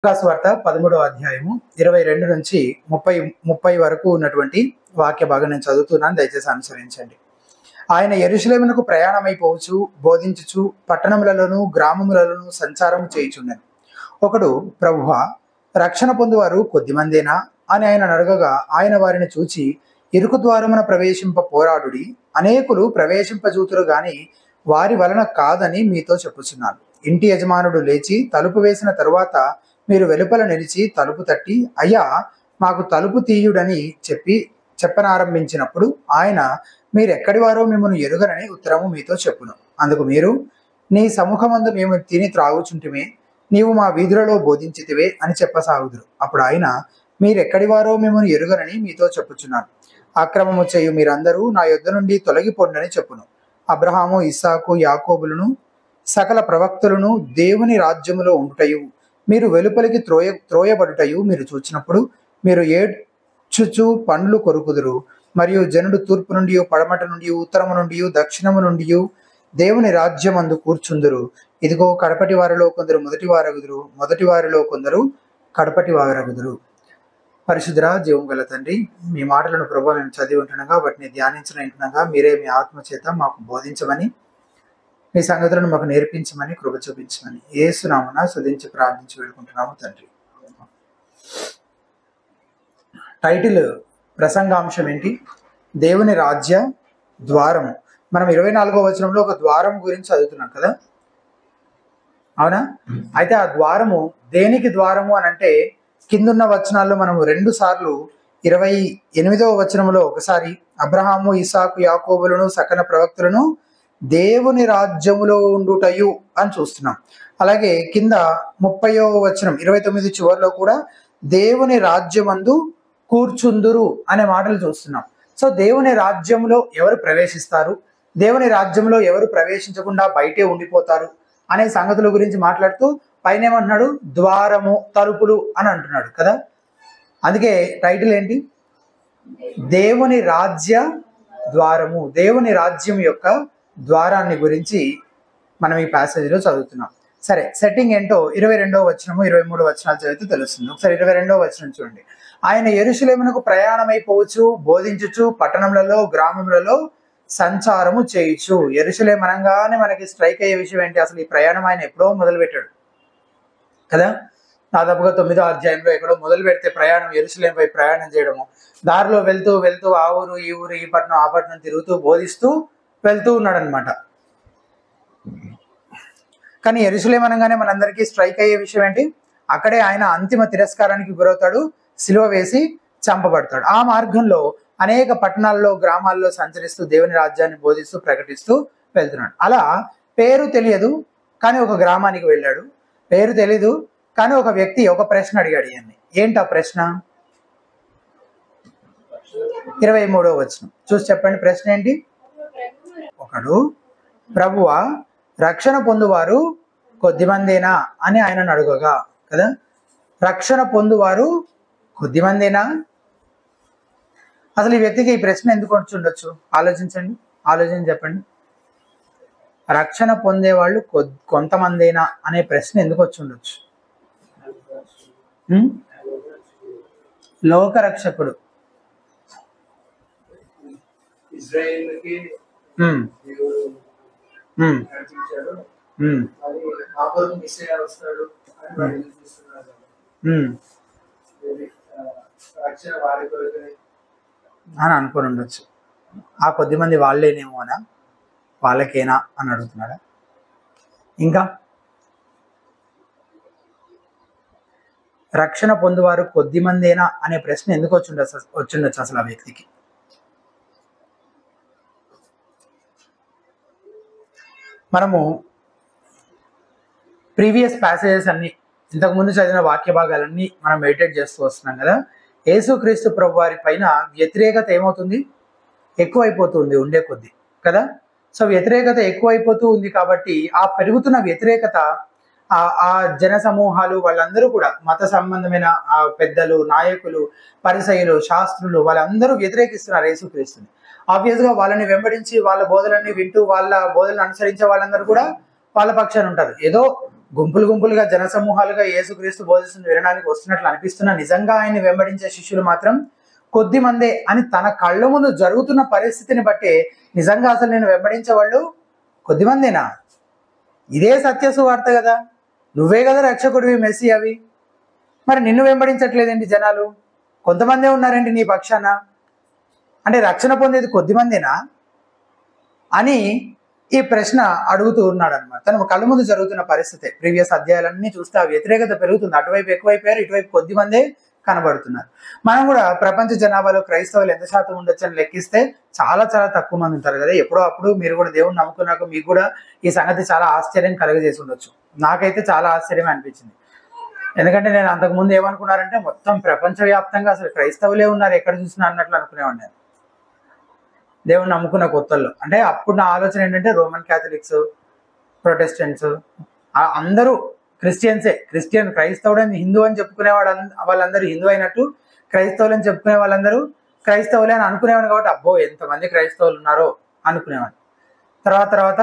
లూకాసువార్త 13వ అధ్యాయము 22 నుంచి 30 వరకు ఉన్నటువంటి వాక్య భాగం నేను చదువుతున్నాను, దయచేసి అనుసరించండి. ఆయన యెరూషలేమునకు ప్రయాణమైపోవచ్చు, బోధించుచు పట్టణములలోను గ్రామములలోను సంచారము చేయుచుండెను. ఒకడు, ప్రభువా, రక్షణ పొందువారు కొద్దిమందేనా అని ఆయన అడగగా, ఆయన వారిని చూచి, ఇరుకు ద్వారమున ప్రవేశింప పోరాడుడి, అనేకులు ప్రవేశింపజూతురు గాని వారి వలన కాదని మీతో చెప్పుచున్నాను. ఇంటి యజమానుడు లేచి తలుపు వేసిన తరువాత మీరు వెలుపల నిలిచి తలుపు తట్టి, అయ్యా, మాకు తలుపు తీయుడని చెప్పనారంభించినప్పుడు ఆయన, మీరెక్కడి వారో మిమ్మల్ని ఎరుగనని ఉత్తరము మీతో చెప్పును. అందుకు మీరు, నీ సముఖమందు మేము తిని త్రాగుచుంటిమే, నీవు మా వీధులలో బోధించితివే అని చెప్పసాగుదురు. అప్పుడు ఆయన, మీరెక్కడి వారో మిమ్మల్ని ఎరుగనని మీతో చెప్పుచున్నాను. అక్రమము చేయు మీరందరూ నా యొద్ద నుండి తొలగిపోండని చెప్పును. అబ్రహాము, ఇస్సాకు, యాకోబులను సకల ప్రవక్తలను దేవుని రాజ్యములో ఉండుటయు మీరు వెలుపలికి త్రోయబడుటయు మీరు చూచినప్పుడు మీరు ఏడ్చుచు పండ్లు కొరుకుదురు. మరియు జనుడు తూర్పు నుండి, పడమట నుండి, ఉత్తరము నుండి, దక్షిణము నుండి దేవుని రాజ్యమందు కూర్చుందురు. ఇదిగో, కడపటి వారిలో కొందరు మొదటి వారగుదురు, మొదటి వారిలో కొందరు కడపటి వారగుదురు. పరిశుద్ధ జీవం గల తండ్రి, మీ మాటలను ప్రభువా మేము చదివి ఉంటుండగా వాటిని ధ్యానించగా మీరే మీ ఆత్మ చేత మాకు బోధించమని, మీ సంగతులను మాకు నేర్పించమని, కృప చూపించమని యేసు నామమున స్తుతించి ప్రార్థించి వేడుకుంటున్నాము తండ్రి. టైటిల్, ప్రసంగాంశం ఏంటి? దేవుని రాజ్య ద్వారము. మనం 24వ వచనంలో ఒక ద్వారం గురించి చదువుతున్నాం కదా, అవునా? అయితే ఆ ద్వారము దేనికి ద్వారము అని అంటే, కిందున్న వచనాల్లో మనము 2 సార్లు 28వ వచనంలో ఒకసారి అబ్రహాము, ఇస్సాకు, యాకోబులను సకల ప్రవక్తలను దేవుని రాజ్యములో ఉండుటయు అని చూస్తున్నాం. అలాగే కింద 30వ వచనం 29 చివరిలో కూడా దేవుని రాజ్యమందు కూర్చుందురు అనే మాటలు చూస్తున్నాం. సో దేవుని రాజ్యంలో ఎవరు ప్రవేశిస్తారు, దేవుని రాజ్యంలో ఎవరు ప్రవేశించకుండా బయటే ఉండిపోతారు అనే సంగతుల గురించి మాట్లాడుతూ పైన ఏమంటున్నాడు? ద్వారము, తలుపులు అని అంటున్నాడు కదా. అందుకే టైటిల్ ఏంటి? దేవుని రాజ్య ద్వారము. దేవుని రాజ్యం యొక్క ద్వారాన్ని గురించి మనం ఈ ప్యాసేజీలో చదువుతున్నాం. సరే, సెట్టింగ్ ఏంటో 22వ వచనము 23 వచనాలు చదివితే తెలుస్తుంది. ఒకసారి 22వ వచనం చూడండి. ఆయన యెరూషలేమునకు ప్రయాణమైపోవచ్చు, బోధించుచు పట్టణములలో గ్రామములలో సంచారము చేయుచు. యెరూషలేము అనగానే మనకి స్ట్రైక్ అయ్యే విషయం ఏంటి? అసలు ఈ ప్రయాణం ఆయన ఎప్పుడో మొదలు పెట్టాడు కదా. దాదాపుగా 9వ అధ్యాయంలో ఎక్కడో మొదలు పెడితే ప్రయాణం యెరూషలేము పై ప్రయాణం చేయడము, దారిలో వెళ్తూ వెళ్తూ ఆ ఊరు ఈ ఊరు, ఈ పట్టణం ఆ పట్టణం తిరుగుతూ బోధిస్తూ వెళ్తూ ఉన్నాడు అనమాట. కానీ యెరూషలేము అనగానే మనందరికీ స్ట్రైక్ అయ్యే విషయం ఏంటి? అక్కడే ఆయన అంతిమ తిరస్కారానికి గురవుతాడు, సిలువ వేసి చంపబడతాడు. ఆ మార్గంలో అనేక పట్టణాల్లో గ్రామాల్లో సంచరిస్తూ దేవుని రాజ్యాన్ని బోధిస్తూ ప్రకటిస్తూ వెళ్తున్నాడు. అలా పేరు తెలియదు కానీ ఒక గ్రామానికి వెళ్ళాడు. పేరు తెలీదు కానీ ఒక వ్యక్తి ఒక ప్రశ్న అడిగాడు. ఇవన్నీ ఏంటి ఆ ప్రశ్న? 23వ వచనం చూసి చెప్పండి. ప్రశ్న ఏంటి? ఒకడు, ప్రభువా, రక్షణ పొందువారు కొద్దిమందేనా అని ఆయనను అడుగగా కదా. రక్షణ పొందువారు కొద్దిమందేనా? అసలు ఈ వ్యక్తికి ఈ ప్రశ్న ఎందుకు వచ్చి ఉండొచ్చు? ఆలోచించి చెప్పండి. రక్షణ పొందేవాళ్ళు కొంతమందేనా అనే ప్రశ్న ఎందుకు వచ్చి ఉండొచ్చు? లోకరక్షకుడు అని అనుకుని ఉండొచ్చు. ఆ కొద్దిమంది వాళ్ళేనేమో అనా, వాళ్ళకేనా అని అడుగుతున్నాడా? ఇంకా రక్షణ పొందువారు కొద్దిమందేనా అనే ప్రశ్న ఎందుకు వచ్చిండొచ్చు అసలు ఆ వ్యక్తికి? మనము ప్రీవియస్ ప్యాసేజెస్ అన్ని, ఇంతకుముందు చదివిన వాక్య భాగాలన్నీ మనం మెడిటేట్ చేస్తూ వస్తున్నాం కదా. యేసుక్రీస్తు ప్రభు వారి పైన వ్యతిరేకత ఏమవుతుంది? ఎక్కువైపోతుంది ఉండే కొద్ది కదా. సో వ్యతిరేకత ఎక్కువైపోతూ ఉంది కాబట్టి ఆ పెరుగుతున్న వ్యతిరేకత, ఆ జన సమూహాలు వాళ్ళందరూ కూడా మత సంబంధమైన పెద్దలు, నాయకులు, పరిసయ్యులు, శాస్త్రులు వాళ్ళందరూ వ్యతిరేకిస్తున్నారు యేసుక్రీస్తుని. ఆబ్వియస్ గా వాళ్ళని వెంబడించి వాళ్ళ బోధలన్నీ వింటూ వాళ్ళ బోధలను అనుసరించే వాళ్ళందరూ కూడా వాళ్ళ పక్షాన ఉంటారు. ఏదో గుంపులు గుంపులుగా జనసమూహాలుగా యేసుక్రీస్తు బోధిస్తుంది వినడానికి వస్తున్నట్లు అనిపిస్తున్నా నిజంగా ఆయన్ని వెంబడించే శిష్యులు మాత్రం కొద్ది మందే అని తన కళ్ళ ముందు జరుగుతున్న పరిస్థితిని బట్టి నిజంగా అసలు నేను వెంబడించే వాళ్ళు కొద్ది మందేనా? ఇదే సత్య సువార్త కదా, నువ్వే కదా రక్షకుడివి, మెస్సి అవి, మరి నిన్ను వెంబడించట్లేదేంటి జనాలు? కొంతమందే ఉన్నారేంటి నీ పక్షాన? అంటే రక్షణ పొందేది కొద్ది మందేనా అని ఈ ప్రశ్న అడుగుతూ ఉన్నాడు అనమాట. తన కళ్ళ ముందు జరుగుతున్న పరిస్థితి. ప్రీవియస్ అధ్యాయాలన్నీ చూస్తే ఆ వ్యతిరేకత పెరుగుతుంది. అటువైపు ఎక్కువైపోయారు, ఇటువైపు కొద్ది మందే కనబడుతున్నారు. మనం కూడా ప్రపంచ జనాభాలో క్రైస్తవులు ఎంత శాతం ఉండొచ్చు అని లెక్కిస్తే చాలా చాలా తక్కువ మంది ఉంటారు కదా. ఎప్పుడో అప్పుడు మీరు కూడా దేవుని నమ్ముకున్నాక మీకు కూడా ఈ సంగతి చాలా ఆశ్చర్యం కలుగజేసి ఉండొచ్చు. నాకైతే చాలా ఆశ్చర్యమే అనిపించింది. ఎందుకంటే నేను అంతకుముందు ఏమనుకున్నారంటే మొత్తం ప్రపంచవ్యాప్తంగా అసలు క్రైస్తవులే ఉన్నారు ఎక్కడ చూసినా అన్నట్లు అనుకునేవాడిని నేను దేవుని నమ్ముకున్న కొత్తల్లో. అంటే అప్పుడు నా ఆలోచన ఏంటంటే రోమన్ క్యాథలిక్స్, ప్రొటెస్టెంట్స్ అందరూ క్రిస్టియన్సే. క్రైస్తవుడు అని హిందూ అని చెప్పుకునే వాళ్ళందరూ హిందూ అయినట్టు, క్రైస్తవులు అని చెప్పుకునే వాళ్ళందరూ క్రైస్తవులే అని అనుకునేవాడిని. కాబట్టి అబ్బో ఎంతమంది క్రైస్తవులు ఉన్నారో అనుకునేవాడిని. తర్వాత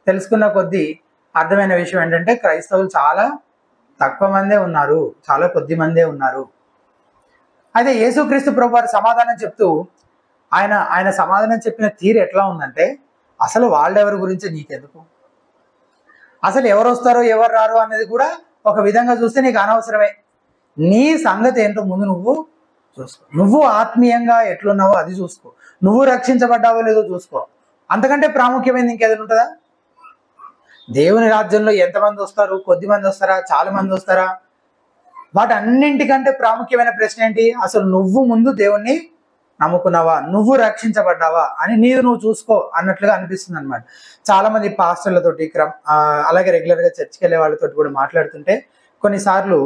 తెలుసుకున్న కొద్దీ అర్థమైన విషయం ఏంటంటే క్రైస్తవులు చాలా తక్కువ మందే ఉన్నారు, చాలా కొద్ది మందే ఉన్నారు. అయితే యేసుక్రీస్తు ప్రభువారు సమాధానం చెప్తూ ఆయన సమాధానం చెప్పిన తీరు ఎట్లా ఉందంటే, అసలు వాళ్ళెవరి గురించి నీకెందుకు, అసలు ఎవరు వస్తారో ఎవరు రారో అనేది కూడా ఒక విధంగా చూస్తే నీకు అనవసరమే. నీ సంగతి ఏంటో ముందు నువ్వు చూసుకో. నువ్వు ఆత్మీయంగా ఎట్లున్నావో అది చూసుకో. నువ్వు రక్షించబడ్డావో లేదో చూసుకో. అంతకంటే ప్రాముఖ్యమైనది ఇంకేదైనా ఉంటుందా? దేవుని రాజ్యంలో ఎంతమంది వస్తారు? కొద్ది మంది వస్తారా? చాలా మంది వస్తారా? వాటన్నింటికంటే ప్రాముఖ్యమైన ప్రశ్న ఏంటి? అసలు నువ్వు ముందు దేవుణ్ణి నమ్ముకున్నావా, నువ్వు రక్షించబడ్డావా అని నువ్వు చూసుకో అన్నట్లుగా అనిపిస్తుంది అనమాట. చాలా మంది పాస్టర్లతోటి అలాగే రెగ్యులర్ గా చర్చికి వెళ్ళే వాళ్ళతో కూడా మాట్లాడుతుంటే కొన్నిసార్లు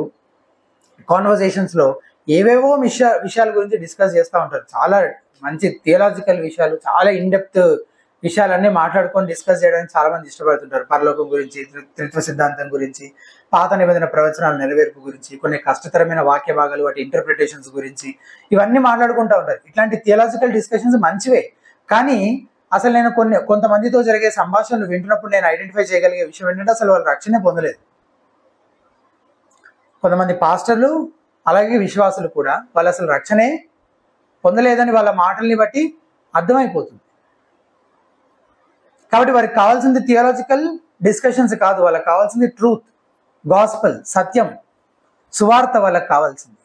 కాన్వర్జేషన్స్ లో ఏవేవో విషయాల గురించి డిస్కస్ చేస్తూ ఉంటారు. చాలా మంచి థియలాజికల్ విషయాలు, చాలా ఇన్డెప్త్ విషయాలన్నీ మాట్లాడుకొని డిస్కస్ చేయడానికి చాలా మంది ఇష్టపడుతుంటారు. పరలోకం గురించి, త్రిత్వ సిద్ధాంతం గురించి, పాత నిబంధన ప్రవచనాల నెరవేర్పు గురించి, కొన్ని కష్టతరమైన వాక్య భాగాలు వాటి ఇంటర్ప్రిటేషన్స్ గురించి ఇవన్నీ మాట్లాడుకుంటూ ఉంటారు. ఇట్లాంటి థియలాజికల్ డిస్కషన్స్ మంచివే. కానీ అసలు నేను కొంతమందితో జరిగే సంభాషణలు వింటున్నప్పుడు నేను ఐడెంటిఫై చేయగలిగే విషయం ఏంటంటే అసలు వాళ్ళు రక్షణ పొందలేదు. కొంతమంది పాస్టర్లు అలాగే విశ్వాసులు కూడా వాళ్ళు అసలు రక్షణే పొందలేదని వాళ్ళ మాటల్ని బట్టి అర్థమైపోతుంది. కాబట్టి వారికి కావాల్సింది థియాలజికల్ డిస్కషన్స్ కాదు, వాళ్ళకి కావాల్సింది ట్రూత్, గాస్పల్, సత్యం, సువార్త వాళ్ళకి కావాల్సింది.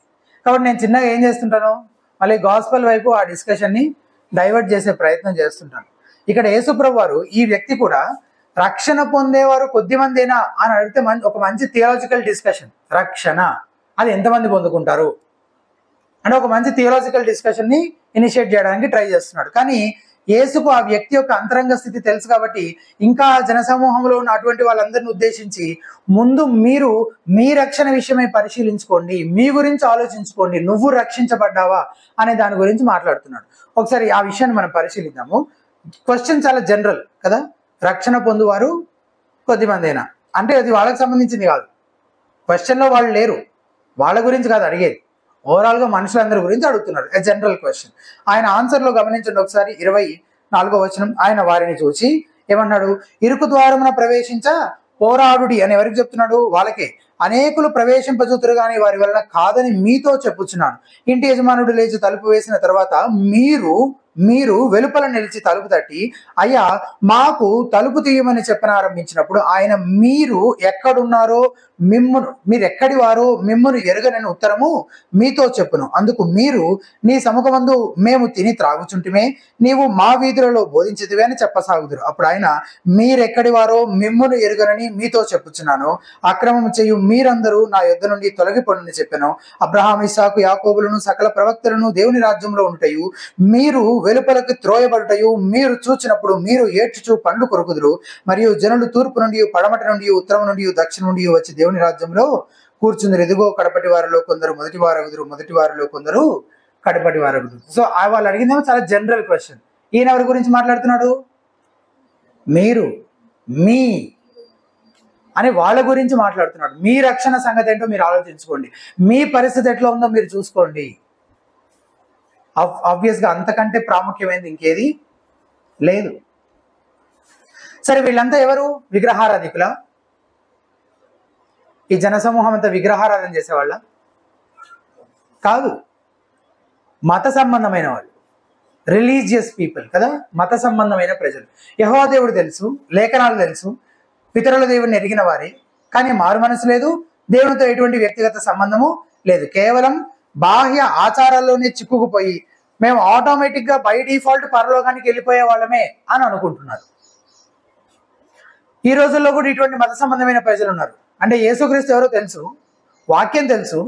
కాబట్టి నేను చిన్నగా ఏం చేస్తుంటాను, మళ్ళీ గాస్పల్ వైపు ఆ డిస్కషన్ని డైవర్ట్ చేసే ప్రయత్నం చేస్తుంటాను. ఇక్కడ యేసుప్రభు వారు ఈ వ్యక్తి కూడా రక్షణ పొందేవారు కొద్ది మందేనా అని అడిగితే ఒక మంచి థియాలజికల్ డిస్కషన్, రక్షణ అది ఎంతమంది పొందుకుంటారు అంటే ఒక మంచి థియాలజికల్ డిస్కషన్ ని ఇనిషియేట్ చేయడానికి ట్రై చేస్తున్నాడు. కానీ యేసుకు ఆ వ్యక్తి యొక్క అంతరంగ స్థితి తెలుసు కాబట్టి ఇంకా జనసమూహంలో ఉన్న అటువంటి వాళ్ళందరిని ఉద్దేశించి ముందు మీరు మీ రక్షణ విషయమై పరిశీలించుకోండి, మీ గురించి ఆలోచించుకోండి, నువ్వు రక్షించబడ్డావా అనే దాని గురించి మాట్లాడుతున్నాడు. ఒకసారి ఆ విషయాన్ని మనం పరిశీలిద్దాము. క్వశ్చన్ చాలా జనరల్ కదా, రక్షణ పొందువారు కొద్దిమందేనా అంటే అది వాళ్ళకి సంబంధించింది కాదు. క్వశ్చన్లో వాళ్ళు లేరు, వాళ్ళ గురించి కాదు అడిగేది, ఓవరాల్గా మనుషులందరి గురించి అడుగుతున్నారు. A general question. ఆయన ఆన్సర్లో గమనించండి ఒకసారి 24వ వచనం. ఆయన వారిని చూసి ఏమన్నాడు, ఇరుకు ద్వారమున ప్రవేశించ పోరాడుడి అని ఎవరికి చెప్తున్నాడు? వాళ్ళకే. అనేకులు ప్రవేశింపజూతురు కానీ వారి వలన కాదని మీతో చెప్పుచున్నాను. ఇంటి యజమానుడు లేచి తలుపు వేసిన తర్వాత మీరు వెలుపల నిలిచి తలుపు తట్టి అయ్యా మాకు తలుపు తీయమని చెప్పనారంభించినప్పుడు ఆయన మీరు ఎక్కడున్నారో మీరు ఎక్కడి వారో మిమ్మును ఎరుగనని ఉత్తరము మీతో చెప్పును. అందుకు మీరు నీ సముఖమందు మేము తిని త్రాగుచుంటిమే, నీవు మా వీధులలో బోధించితివే అని చెప్పసాగుదురు. అప్పుడు ఆయన మీరెక్కడి వారో మిమ్మును ఎరుగనని మీతో చెప్పుచున్నాను, అక్రమం చేయు మీరందరూ నా యొద్ద నుండి తొలగిపోనని చెప్పాను. అబ్రహాము, ఇస్సాకు, యాకోబులను సకల ప్రవక్తలను దేవుని రాజ్యంలో ఉంటయు మీరు వెలుపలకు త్రోయబడుటయు మీరు చూచినప్పుడు మీరు ఏడ్చుచు పండ్లు కొరుకుదురు. మరియు జనులు తూర్పు నుండి, పడమటి నుండి, ఉత్తరం నుండి, దక్షిణ నుండి వచ్చి దేవుని రాజ్యంలో కూర్చుందరు. ఎదుగో కడపటి వారిలో కొందరు మొదటి వారగుదురు, మొదటి వారిలో కొందరు కడపటి వారగుదురు. సో వాళ్ళు అడిగిందేమో చాలా జనరల్ క్వశ్చన్. ఈయన ఎవరి గురించి మాట్లాడుతున్నాడు? మీరు, మీ అని వాళ్ళ గురించి మాట్లాడుతున్నాడు. మీ రక్షణ సంగతి ఏంటో మీరు ఆలోచించుకోండి, మీ పరిస్థితి ఎట్లా ఉందో మీరు చూసుకోండి. ఆబ్వియస్గా అంతకంటే ప్రాముఖ్యమైనది ఇంకేది లేదు. సరే వీళ్ళంతా ఎవరు? విగ్రహారాధికుల? ఈ జనసమూహం అంతా విగ్రహారాధన చేసేవాళ్ళ? కాదు, మత సంబంధమైన వాళ్ళు, రిలీజియస్ పీపుల్ కదా, మత సంబంధమైన ప్రజలు. యెహోవా దేవుడు తెలుసు, లేఖనాలు తెలుసు, పితరుల దేవుడిని ఎరిగిన వారే, కానీ మారు మనసు లేదు, దేవునితో ఎటువంటి వ్యక్తిగత సంబంధము లేదు. కేవలం బాహ్య ఆచారాల్లోనే చిక్కుకుపోయి మేము ఆటోమేటిక్గా బై డిఫాల్ట్ పరలోకానికి వెళ్ళిపోయే వాళ్ళమే అని అనుకుంటున్నారు. ఈ రోజుల్లో కూడా ఇటువంటి మత సంబంధమైన ప్రజలు ఉన్నారు. అంటే యేసుక్రీస్తు ఎవరో తెలుసు, వాక్యం తెలుసు,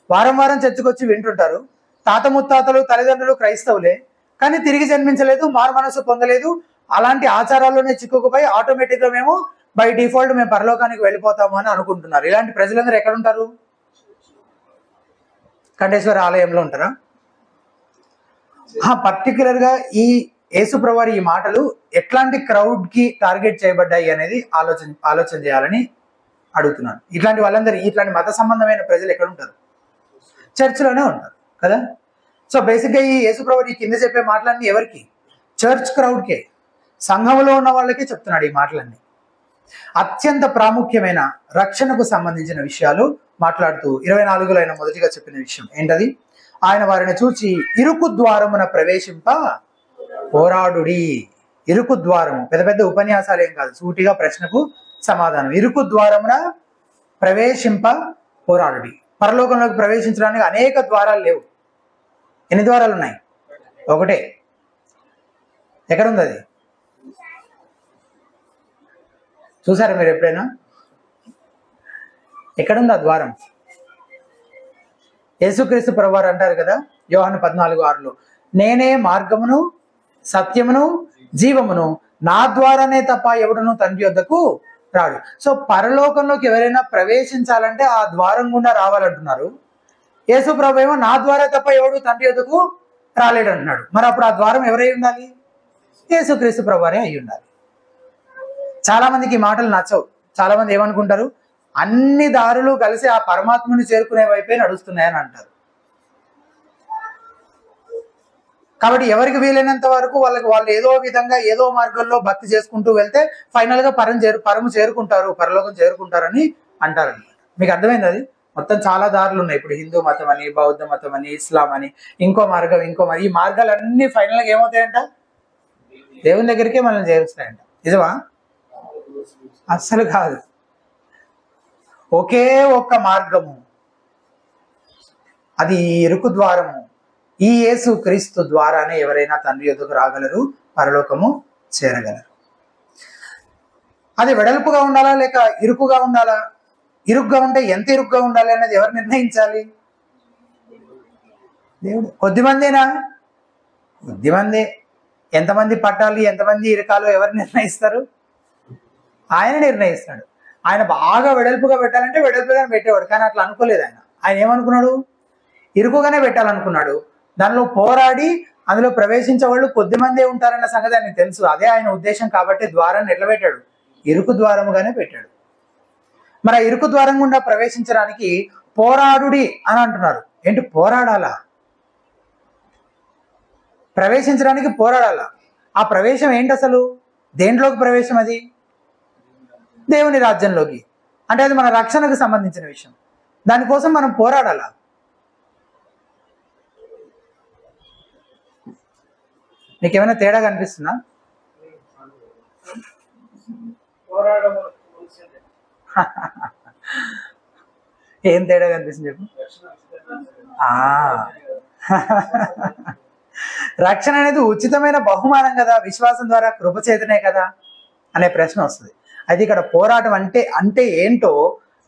వారం వారం చర్చకొచ్చి వింటుంటారు, తాత ముత్తాతలు తల్లిదండ్రులు క్రైస్తవులే, కానీ తిరిగి జన్మించలేదు, మారు మనసు పొందలేదు, అలాంటి ఆచారాల్లోనే చిక్కుకుపోయి ఆటోమేటిక్గా మేము బై డిఫాల్ట్ మేము పరలోకానికి వెళ్ళిపోతాము అని అనుకుంటున్నారు. ఇలాంటి ప్రజలందరూ ఎక్కడ ఉంటారు? కంఠేశ్వర ఆలయంలో ఉంటారా? పర్టికులర్గా ఈ యేసుప్రభువారి ఈ మాటలు ఎట్లాంటి క్రౌడ్ కి టార్గెట్ చేయబడ్డాయి అనేది ఆలోచన చేయాలని అడుగుతున్నాను. ఇట్లాంటి వాళ్ళందరూ, ఇట్లాంటి మత సంబంధమైన ప్రజలు ఎక్కడ ఉంటారు? చర్చిలోనే ఉంటారు కదా. సో బేసిక్గా ఈ యేసుప్రభువారు ఈ కింద చెప్పే మాటలన్నీ ఎవరికి? చర్చ్ క్రౌడ్కే, సంఘంలో ఉన్న వాళ్ళకే చెప్తున్నాడు ఈ మాటలన్నీ. అత్యంత ప్రాముఖ్యమైన రక్షణకు సంబంధించిన విషయాలు మాట్లాడుతూ 24లో ఆయన మొదటిగా చెప్పిన విషయం ఏంటది? ఆయన వారిని చూచి ఇరుకు ద్వారమున ప్రవేశింప పోరాడుడి. ఇరుకు ద్వారము, పెద్ద పెద్ద ఉపన్యాసాలు ఏం కాదు, సూటిగా ప్రశ్నకు సమాధానం. ఇరుకు ద్వారమున ప్రవేశింప పోరాడుడి. పరలోకంలోకి ప్రవేశించడానికి అనేక ద్వారాలు లేవు. ఎన్ని ద్వారాలు ఉన్నాయి? ఒకటే. ఎక్కడుంది అది? చూసారా మీరు ఎప్పుడైనా? ఎక్కడుంది ఆ ద్వారం? యేసుక్రీస్తు ప్రభువారు అంటారు కదా యోహాను 14:6లో, నేనే మార్గమును సత్యమును జీవమును, నా ద్వారానే తప్ప ఎవడును తండ్రి వద్దకు రాడు. సో పరలోకంలోకి ఎవరైనా ప్రవేశించాలంటే ఆ ద్వారం గుండా రావాలంటున్నారు. యేసు ప్రభు ఏమో నా ద్వారా తప్ప ఎవడు తండ్రి వద్దకు రాలేడు అంటున్నాడు. మరి అప్పుడు ఆ ద్వారం ఎవరై ఉండాలి? యేసుక్రీస్తు ప్రభువారే అయి ఉండాలి. చాలా మందికి ఈ మాటలు నచ్చవు. చాలా మంది ఏమనుకుంటారు? అన్ని దారులు కలిసి ఆ పరమాత్మని చేరుకునే వైపే నడుస్తున్నాయని అంటారు. కాబట్టి ఎవరికి వీలైనంత వరకు వాళ్ళు ఏదో విధంగా ఏదో మార్గంలో భక్తి చేసుకుంటూ వెళ్తే ఫైనల్ గా పరము చేరుకుంటారు, పరలోకం చేరుకుంటారని అంటారు. మీకు అర్థమైంది? అది మొత్తం చాలా దారులు ఉన్నాయి. ఇప్పుడు హిందూ మతం అని, బౌద్ధ మతం అని, ఇస్లాం అని, ఇంకో మార్గం. ఈ మార్గాలన్నీ ఫైనల్ గా ఏమవుతాయంట? దేవుని దగ్గరికే మనల్ని చేరుస్తాయంట. నిజమా? అస్సలు కాదు. ఒకే ఒక్క మార్గము, అది ఇరుకు ద్వారము. ఈ యేసు క్రీస్తు ద్వారానే ఎవరైనా తండ్రి యొద్దకు రాగలరు, పరలోకము చేరగలరు. అది వెడల్పుగా ఉండాలా లేక ఇరుకుగా ఉండాలా? ఇరుగ్గా ఉంటే ఎంత ఇరుగ్గా ఉండాలి అనేది ఎవరు నిర్ణయించాలి? దేవుడు. కొద్దిమందేనా? కొద్దిమందే. ఎంతమంది పట్టాలి, ఎంతమంది ఇరకాలో ఎవరు నిర్ణయిస్తారు? ఆయన నిర్ణయిస్తాడు. ఆయన బాగా వెడల్పుగా పెట్టాలంటే వెడల్పుగానే పెట్టేవాడు, కానీ అట్లా అనుకోలేదు ఆయన. ఆయన ఏమనుకున్నాడు? ఇరుకుగానే పెట్టాలనుకున్నాడు. దానిలో పోరాడి అందులో ప్రవేశించే వాళ్ళు కొద్దిమందే ఉంటారన్న సంగతి ఆయనకు తెలుసు. అదే ఆయన ఉద్దేశం. కాబట్టి ద్వారాన్ని ఎట్లా పెట్టాడు? ఇరుకు ద్వారముగానే పెట్టాడు. మరి ఆ ఇరుకు ద్వారం గుండా ప్రవేశించడానికి పోరాడుడి అని అంటున్నారు. ఏంటి పోరాడాలా? ప్రవేశించడానికి పోరాడాలా? ఆ ప్రవేశం ఏంటి అసలు? దేంట్లోకి ప్రవేశం? అది దేవుని రాజ్యంలోకి. అంటే అది మన రక్షణకు సంబంధించిన విషయం. దానికోసం మనం పోరాడాలా? నీకేమైనా తేడా కనిపిస్తుందా? ఏం తేడా కనిపిస్తుంది చెప్పు. రక్షణ అనేది ఉచితమైన బహుమానం కదా, విశ్వాసం ద్వారా కృపచేతనే కదా అనే ప్రశ్న వస్తుంది. అయితే ఇక్కడ పోరాటం అంటే ఏంటో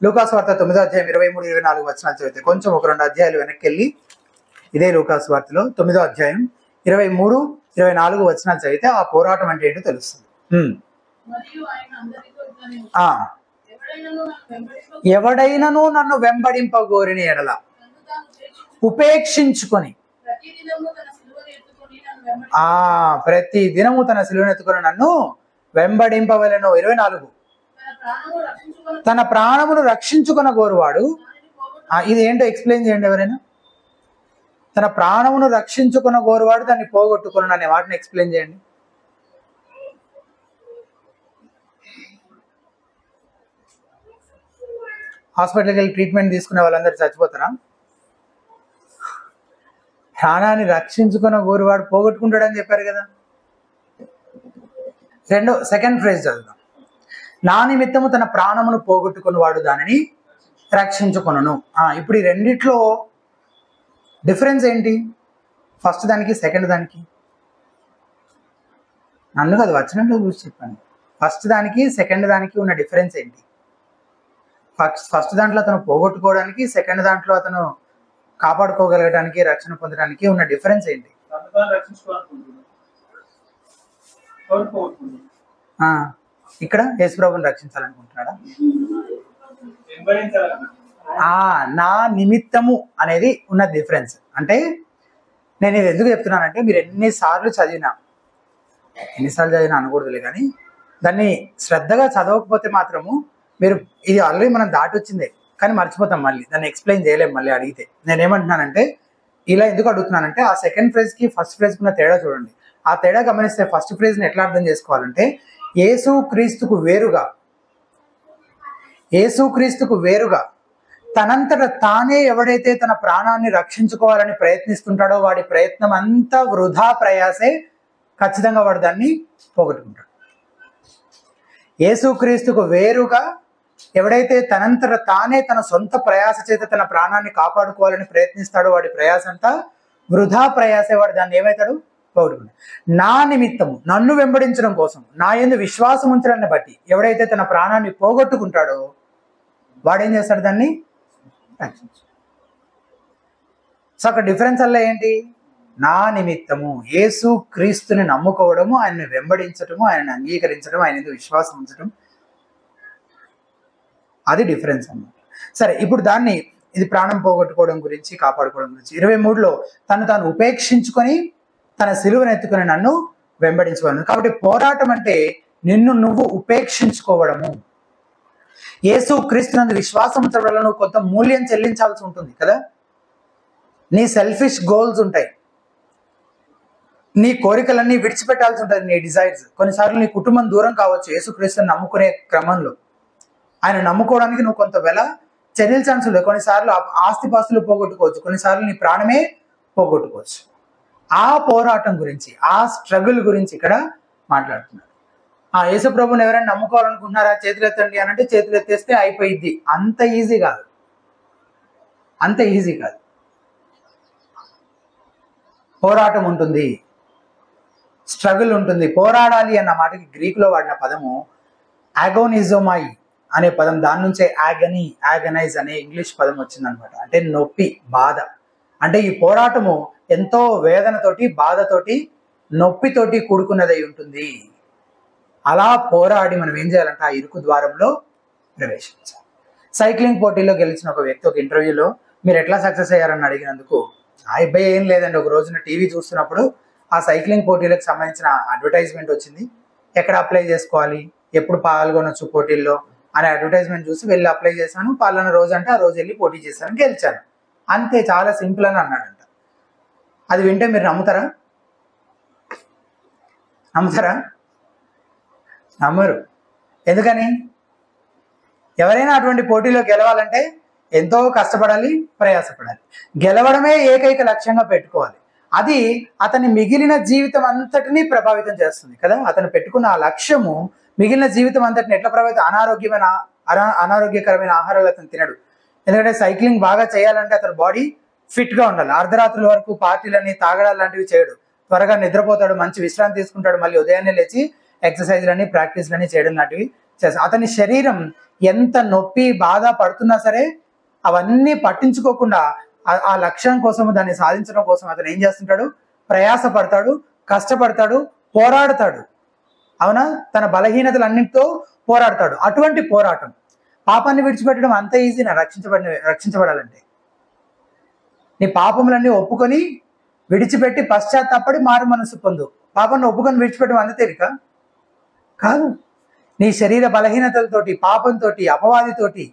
లూకాసు వార్త 9వ అధ్యాయం 23-24 వచనాలు చదివితే, కొంచెం ఒక 2 అధ్యాయాలు వెనక్కి వెళ్ళి ఇదే లూకాసు వార్తలో 9వ అధ్యాయం 23-24 వచనాలు చదివితే ఆ పోరాటం అంటే ఏంటో తెలుస్తుంది. ఎవడైనను నన్ను వెంబడింపగోరిన ఎడల ఉపేక్షించుకొని ప్రతి దినము తన సిలువను ఎత్తుకొని నన్ను వెంబడింపవలెను. 24 తన ప్రాణమును రక్షించుకున్న గోరువాడు. ఇది ఏంటో ఎక్స్ప్లెయిన్ చేయండి ఎవరైనా. తన ప్రాణమును రక్షించుకున్న గోరువాడు దాన్ని పోగొట్టుకున్నాడు అనే వాటిని ఎక్స్ప్లెయిన్ చేయండి. హాస్పిటల్కి వెళ్ళి ట్రీట్మెంట్ తీసుకునే వాళ్ళందరూ చచ్చిపోతారా? ప్రాణాన్ని రక్షించుకున్న ఊరువాడు పోగొట్టుకుంటాడని చెప్పారు కదా. సెకండ్ ఫ్రేజ్ చదువుదాం. నా నిమిత్తము తన ప్రాణమును పోగొట్టుకున్నవాడు దానిని రక్షించుకొనును. ఇప్పుడు ఈ రెండిట్లో డిఫరెన్స్ ఏంటి? ఫస్ట్ దానికి సెకండ్ దానికి నన్ను కాదు వచనంలో చూసి చెప్పండి. ఫస్ట్ దానికి సెకండ్ దానికి ఉన్న డిఫరెన్స్ ఏంటి? ఫస్ట్ దాంట్లో అతను పోగొట్టుకోవడానికి, సెకండ్ దాంట్లో అతను కాపాడుకోగలగడానికి, రక్షణ పొందడానికి ఉన్న డిఫరెన్స్ ఏంటి? ఇక్కడ యేసుప్రభుని రక్షించాలనుకుంటున్నాడా? నా నిమిత్తము అనేది ఉన్న డిఫరెన్స్. అంటే నేను ఇది ఎందుకు చెప్తున్నానంటే, మీరు ఎన్నిసార్లు చదివినా అనకూడదులే, కానీ దాన్ని శ్రద్ధగా చదవకపోతే మాత్రము మీరు ఇది ఆల్రెడీ మనం దాటి వచ్చిందే, కానీ మర్చిపోతాం, మళ్ళీ దాన్ని ఎక్స్ప్లెయిన్ చేయలేం మళ్ళీ అడిగితే. నేనేమంటున్నానంటే, ఇలా ఎందుకు అడుగుతున్నానంటే, ఆ సెకండ్ ఫ్రేజ్కి ఫస్ట్ ఫ్రేజ్కి ఉన్న తేడా చూడండి. ఆ తేడా గమనిస్తే ఫస్ట్ ఫ్రేజ్ని ఎట్లా అర్థం చేసుకోవాలంటే, యేసుక్రీస్తుకు వేరుగా తనంతట తానే ఎవడైతే తన ప్రాణాన్ని రక్షించుకోవాలని ప్రయత్నిస్తుంటాడో వాడి ప్రయత్నం అంతా వృధా ప్రయాసే, ఖచ్చితంగా వాడు దాన్ని పోగొట్టుకుంటాడు. యేసుక్రీస్తుకు వేరుగా ఎవడైతే తనంతట తానే తన సొంత ప్రయాస చేత తన ప్రాణాన్ని కాపాడుకోవాలని ప్రయత్నిస్తాడో వాడి ప్రయాస అంతా వృధా ప్రయాసే, వాడు దాన్ని ఏమవుతాడు? పోగొట్టుకుంటాడు. నా నిమిత్తము, నన్ను వెంబడించడం కోసం, నా యందు విశ్వాసం ఉంచడాన్ని బట్టి ఎవడైతే తన ప్రాణాన్ని పోగొట్టుకుంటాడో వాడేం చేస్తాడు? దాన్ని రక్షించు. సో అక్కడ డిఫరెన్స్ అలా ఏంటి? నా నిమిత్తము, యేసు క్రీస్తుని నమ్ముకోవడము, ఆయన్ని వెంబడించటము, ఆయనను అంగీకరించడం, ఆయన విశ్వాసం ఉంచడం, అది డిఫరెన్స్ అన్నమాట. సరే, ఇప్పుడు దాన్ని ఇది ప్రాణం పోగొట్టుకోవడం గురించి, కాపాడుకోవడం గురించి. 23లో తాను ఉపేక్షించుకొని తన సిలువను ఎత్తుకొని నన్ను వెంబడించవలను. కాబట్టి పోరాటం అంటే నిన్ను నువ్వు ఉపేక్షించుకోవడము. యేసు క్రీస్తునందు విశ్వాసం ఉంచడం వల్ల నువ్వు కొంత మూల్యం చెల్లించాల్సి ఉంటుంది కదా. నీ సెల్ఫిష్ గోల్స్ ఉంటాయి, నీ కోరికలన్నీ విడిచిపెట్టాల్సి ఉంటుంది, నీ డిజైర్స్. కొన్నిసార్లు నీ కుటుంబం దూరం కావచ్చు యేసుక్రీస్తుని నమ్ముకునే క్రమంలో. ఆయన నమ్ముకోవడానికి నువ్వు కొంత వెల చెల్లించాల్సి ఉంటుంది. కొన్నిసార్లు ఆస్తిపాస్తులు పోగొట్టుకోవచ్చు, కొన్నిసార్లు నీ ప్రాణమే పోగొట్టుకోవచ్చు. ఆ పోరాటం గురించి, ఆ స్ట్రగుల్ గురించి ఇక్కడ మాట్లాడుతున్నారు. యేసు ప్రభుని ఎవరైనా నమ్ముకోవాలనుకుంటున్నారా? చేతులు ఎత్తండి అని అంటే చేతులు ఎత్తేస్తే అయిపోయిద్ది. అంత ఈజీ కాదు. పోరాటం ఉంటుంది, స్ట్రగుల్ ఉంటుంది. పోరాడాలి అన్న మాటకి గ్రీకులో వాడిన పదము ఆగోనిజోమాయి అనే పదం. దాని నుంచే ఆగనైజ్ అనే ఇంగ్లీష్ పదం వచ్చిందనమాట. అంటే నొప్పి, బాధ. అంటే ఈ పోరాటము ఎంతో వేదనతోటి, బాధతోటి, నొప్పితోటి కూడుకున్నదై ఉంటుంది. అలా పోరాడి మనం ఏం చేయాలంటే ఆ ఇరుకు ద్వారంలో ప్రవేశించాలి. సైక్లింగ్ పోటీలో గెలిచిన ఒక వ్యక్తి ఒక ఇంటర్వ్యూలో మీరు ఎట్లా సక్సెస్ అయ్యారని అడిగినందుకు, అబ్బాయి ఏం లేదండి, ఒక రోజున టీవీ చూస్తున్నప్పుడు ఆ సైక్లింగ్ పోటీలకు సంబంధించిన అడ్వర్టైజ్మెంట్ వచ్చింది, ఎక్కడ అప్లై చేసుకోవాలి, ఎప్పుడు పాల్గొనొచ్చు పోటీల్లో అనే అడ్వర్టైజ్మెంట్ చూసి వెళ్ళి అప్లై చేశాను. పాలన రోజు అంటే ఆ రోజు వెళ్ళి పోటీ చేశాను, గెలిచాను. అంతే, చాలా సింపుల్ అని అన్నాడంట. అది వింటే మీరు నమ్ముతారా? నమ్మరు. ఎందుకని? ఎవరైనా అటువంటి పోటీలో గెలవాలంటే ఎంతో కష్టపడాలి, ప్రయాసపడాలి. గెలవడమే ఏకైక లక్ష్యంగా పెట్టుకోవాలి. అది అతని మిగిలిన జీవితం అంతటినీ ప్రభావితం చేస్తుంది కదా. అతను పెట్టుకున్న ఆ లక్ష్యము మిగిలిన జీవితం అంతటిని ఎట్లా ప్రభావితం? అనారోగ్యకరమైన ఆహారాలు అతను తినడు. ఎందుకంటే సైక్లింగ్ బాగా చేయాలంటే అతని బాడీ ఫిట్గా ఉండాలి. అర్ధరాత్రుల వరకు పార్టీలని, తాగడాలు లాంటివి చేయడు. త్వరగా నిద్రపోతాడు, మంచి విశ్రాంతి తీసుకుంటాడు, మళ్ళీ ఉదయాన్నే లేచి ఎక్సర్సైజ్లని, ప్రాక్టీస్లని చేయడం లాంటివి చేస్తాడు. అతని శరీరం ఎంత నొప్పి, బాధ పడుతున్నా సరే అవన్నీ పట్టించుకోకుండా ఆ లక్ష్యం కోసం, దాన్ని సాధించడం కోసం అతను ఏం చేస్తుంటాడు? ప్రయాస పడతాడు, కష్టపడతాడు, పోరాడతాడు. అవునా? తన బలహీనతలన్నింటితో పోరాడతాడు. అటువంటి పోరాటం, పాపాన్ని విడిచిపెట్టడం అంత ఈజీనా? రక్షించబడాలంటే నీ పాపములన్నీ ఒప్పుకొని విడిచిపెట్టి పశ్చాత్తాపడి మారు మనసు పొందు. పాపాన్ని ఒప్పుకొని విడిచిపెట్టడం అంత తేలిక కాదు. నీ శరీర బలహీనతలతోటి, పాపంతో, అపవాదితోటి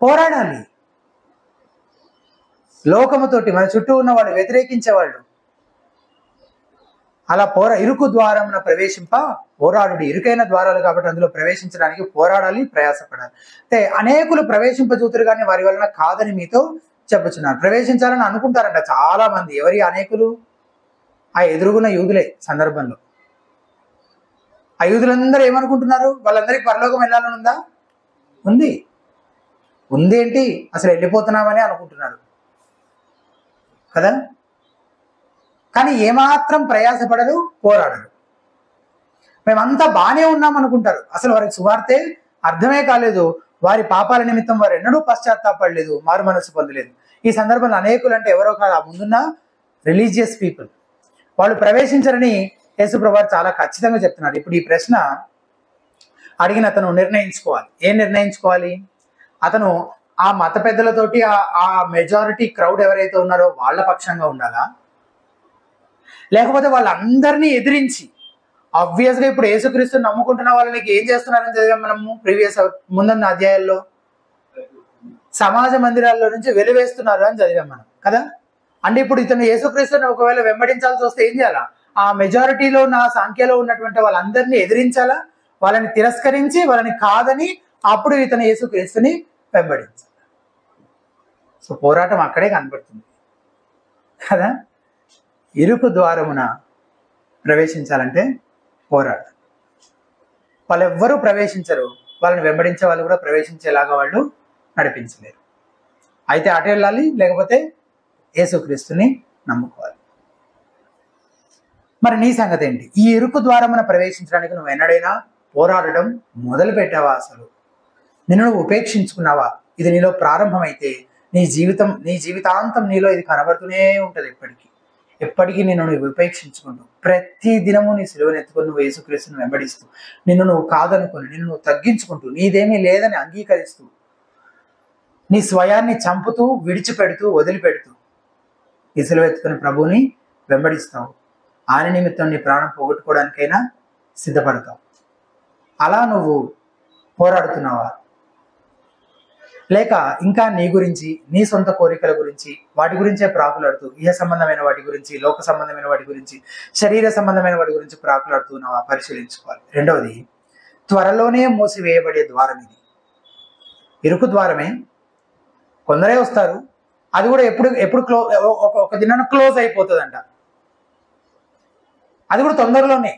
పోరాడాలి. లోకముతోటి, మన చుట్టూ ఉన్న వాళ్ళు వ్యతిరేకించేవాళ్ళు, అలా ఇరుకు ద్వారమున ప్రవేశింప పోరాడు. ఇరుకైన ద్వారాలు కాబట్టి అందులో ప్రవేశించడానికి పోరాడాలి, ప్రయాసపడాలి. అంటే అనేకులు ప్రవేశింపజూతురు కానీ వారి వలన కాదని మీతో చెప్పుచున్నారు. ప్రవేశించాలని అనుకుంటారంట చాలా మంది. ఎవరి అనేకులు? ఆ ఎదురుగున్న యూదులే సందర్భంలో. ఆ యూదులందరూ ఏమనుకుంటున్నారు? వాళ్ళందరికీ పరలోకం వెళ్ళాలని ఉందా? ఉంది. ఉందేంటి, అసలు వెళ్ళిపోతున్నామని అనుకుంటున్నారు కదా. కానీ ఏమాత్రం ప్రయాసపడరు, పోరాడరు. మేమంతా బాగానే ఉన్నాం అనుకుంటారు. అసలు వారికి సువార్తే అర్థమే కాలేదు. వారి పాపాల నిమిత్తం వారు ఎన్నడూ పశ్చాత్తాపడలేదు, మారు మనసు పొందలేదు. ఈ సందర్భంలో అనేకులు అంటే ఎవరో కాదు, ఆ ముందున్న రిలీజియస్ పీపుల్. వాళ్ళు ప్రవేశించరని యేసుప్రభువు చాలా ఖచ్చితంగా చెప్తున్నారు. ఇప్పుడు ఈ ప్రశ్న అడిగిన అతను నిర్ణయించుకోవాలి. ఏం నిర్ణయించుకోవాలి? అతను ఆ మత పెద్దలతోటి ఆ మెజారిటీ క్రౌడ్ ఎవరైతే ఉన్నారో వాళ్ళ పక్షంగా ఉండాలా, లేకపోతే వాళ్ళందరినీ ఎదిరించి ఆబ్వియస్గా ఇప్పుడు యేసుక్రీస్తుని నమ్ముకుంటున్న వాళ్ళకి ఏం చేస్తున్నారని చదివాం మనము ప్రీవియస్ ముందున్న అధ్యాయాల్లో? సమాజ మందిరాల్లో నుంచి వెలివేస్తున్నారు అని చదివాం మనం కదా. అంటే ఇప్పుడు ఇతను యేసుక్రీస్తుని ఒకవేళ వెంబడించాల్సి వస్తే ఏం చేయాలా? ఆ మెజారిటీలో ఉన్న సంఖ్యలో ఉన్నటువంటి వాళ్ళందరినీ ఎదిరించాలా, వాళ్ళని తిరస్కరించి వాళ్ళని కాదని అప్పుడు ఇతను యేసుక్రీస్తుని వెంబడించాలి. సో పోరాటం అక్కడే కనబడుతుంది కదా. ఇరుకు ద్వారమున ప్రవేశించాలంటే పోరాటం. వాళ్ళెవ్వరూ ప్రవేశించరు, వాళ్ళని వెంబడించే వాళ్ళు కూడా ప్రవేశించేలాగా వాళ్ళు నడిపించలేరు. అయితే అటు వెళ్ళాలి, లేకపోతే యేసుక్రీస్తుని నమ్ముకోవాలి. మరి నీ సంగతి ఏంటి? ఈ ఇరుకు ద్వారమున ప్రవేశించడానికి నువ్వు ఎన్నడైనా పోరాడడం మొదలు పెట్టావా? అసలు నిన్ను నువ్వు ఉపేక్షించుకున్నావా? ఇది నీలో ప్రారంభమైతే నీ జీవితాంతం నీలో ఇది కనబడుతూనే ఉంటుంది. ఎప్పటికీ నిన్ను నువ్వు ఉపేక్షించుకుంటూ ప్రతి దినము నీ సిలువను ఎత్తుకొని నువ్వు యేసుక్రీస్తుని వెంబడిస్తూ, నిన్ను నువ్వు కాదనుకొని నిన్ను నువ్వు తగ్గించుకుంటూ, నీదేమీ లేదని అంగీకరిస్తూ, నీ స్వయాన్ని చంపుతూ, విడిచిపెడుతూ, వదిలిపెడుతూ ఈ సిలువ ఎత్తుకుని ప్రభువుని వెంబడిస్తావు. ఆయన నిమిత్తం నీ ప్రాణం పోగొట్టుకోవడానికైనా సిద్ధపడతావు. అలా నువ్వు పోరాడుతున్నావా? లేక ఇంకా నీ గురించి, నీ సొంత కోరికల గురించి, వాటి గురించే ప్రాకులాడుతూ, ఇహ సంబంధమైన వాటి గురించి, లోక సంబంధమైన వాటి గురించి, శరీర సంబంధమైన వాటి గురించి ప్రాకులాడుతున్నావా? పరిశీలించుకోవాలి. రెండవది, త్వరలోనే మూసివేయబడే ద్వారం ఇది. ఇరుకు ద్వారమే, కొందరే వస్తారు. అది కూడా ఎప్పుడు ఒక దినాన క్లోజ్ అయిపోతుందంట. అది కూడా తొందరలోనే.